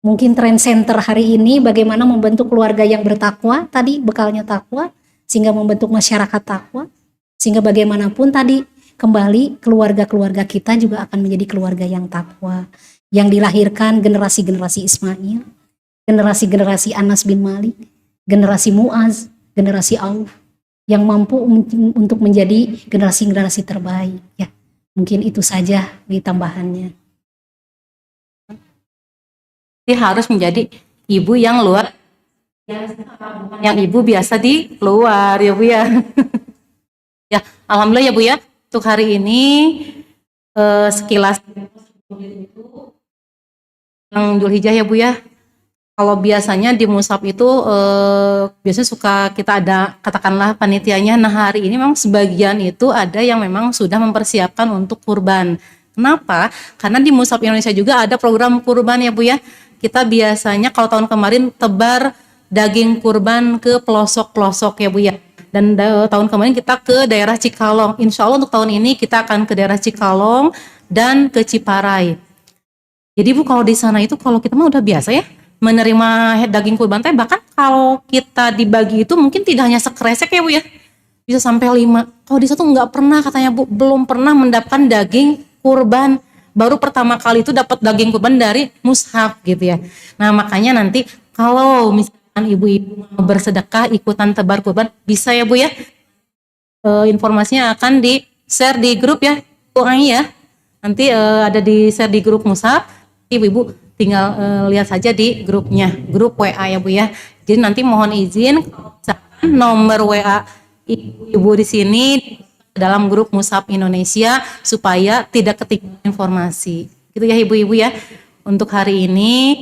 mungkin trend center hari ini bagaimana membentuk keluarga yang bertakwa, tadi bekalnya takwa, sehingga membentuk masyarakat takwa, sehingga bagaimanapun tadi kembali keluarga-keluarga kita juga akan menjadi keluarga yang takwa. Yang dilahirkan generasi-generasi Ismail, generasi-generasi Anas bin Malik, generasi Muaz, generasi Auf, yang mampu untuk menjadi generasi-generasi terbaik. Ya, mungkin itu saja di tambahannya. Dia harus menjadi ibu yang luar, yang ibu biasa di luar ya Bu ya. Ya, alhamdulillah ya Bu ya. Untuk hari ini sekilas yang Dzulhijjah ya Bu ya. Kalau biasanya di Mushaf itu biasanya suka kita ada katakanlah panitianya. Nah hari ini memang sebagian itu ada yang memang sudah mempersiapkan untuk kurban. Kenapa? Karena di Mushaf Indonesia juga ada program kurban ya Bu ya. Kita biasanya kalau tahun kemarin tebar daging kurban ke pelosok-pelosok ya Bu ya. Dan tahun kemarin kita ke daerah Cikalong. Insya Allah untuk tahun ini kita akan ke daerah Cikalong dan ke Ciparai. Jadi Bu kalau di sana itu kalau kita mah udah biasa ya menerima daging kurban teh, bahkan kalau kita dibagi itu mungkin tidak hanya sekresek ya Bu ya, bisa sampai 5. Kalau di satu nggak pernah katanya Bu, belum pernah mendapatkan daging kurban. Baru pertama kali itu dapat daging kurban dari mushaf gitu ya. Nah makanya nanti kalau misalkan ibu-ibu mau bersedekah ikutan tebar kurban, bisa ya Bu ya. Informasinya akan di share di grup ya Bu Ai ya. Nanti ada di share di grup mushaf. Ibu-ibu tinggal lihat saja di grupnya, grup WA ya Bu ya. Jadi nanti mohon izin kalau misalkan nomor WA ibu di sini dalam grup Mushaf Indonesia supaya tidak ketinggalan informasi. Gitu ya ibu-ibu ya. Untuk hari ini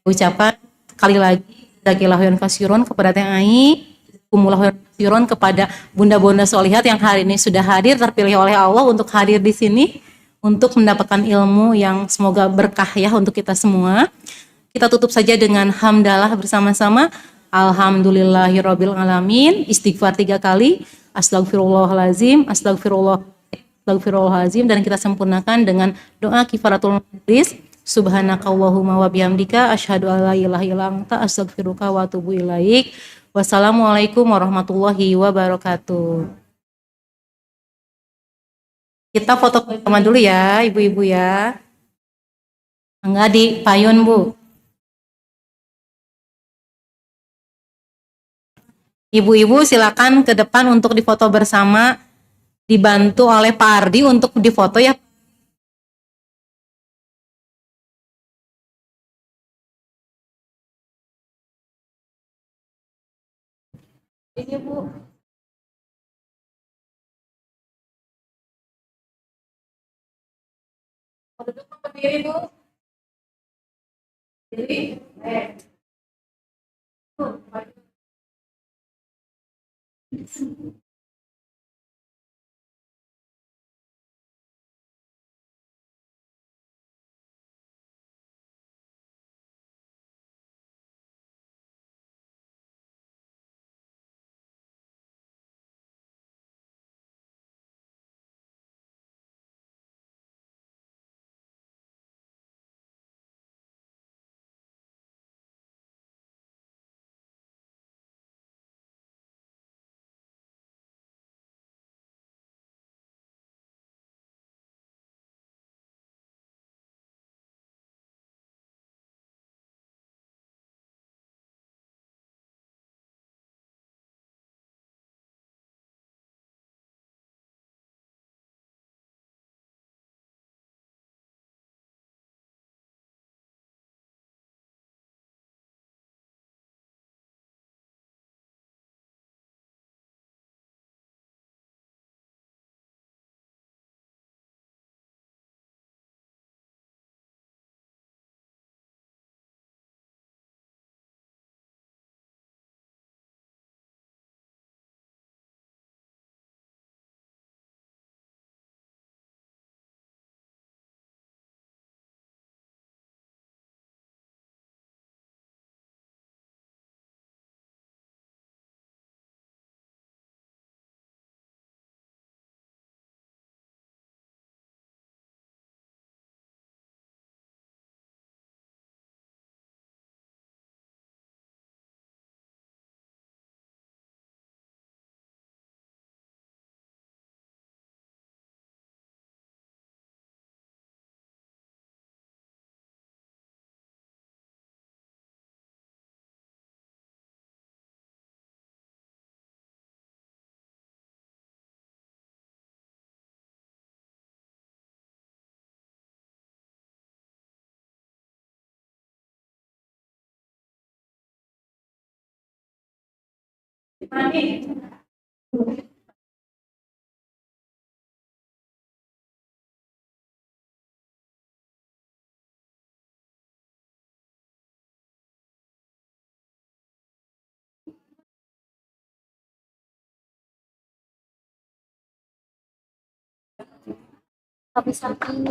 ucapan sekali lagi Zakillahu kasiron kepada Teh Ai, Kumullahu kasiron kepada bunda-bunda solihat yang hari ini sudah hadir terpilih oleh Allah untuk hadir di sini untuk mendapatkan ilmu yang semoga berkah ya untuk kita semua. Kita tutup saja dengan hamdalah bersama-sama. Alhamdulillahirabbil alamin. Istighfar 3 kali. Astagfirullahalazim, astagfirullahalazim, dan kita sempurnakan dengan doa kifaratul majlis. Subhanakallahumma wa bihamdika asyhadu alla ilaha illa anta astaghfiruka wa atubu ilaik. Wassalamualaikum warahmatullahi wabarakatuh. Kita foto bersama dulu ya, ibu-ibu ya. Enggak di payun, Bu. Ibu-ibu silakan ke depan untuk difoto bersama, dibantu oleh Pak Ardi untuk difoto ya. Ini Bu. Duduk berdiri Bu. Diri. Mandi. Tapi sapi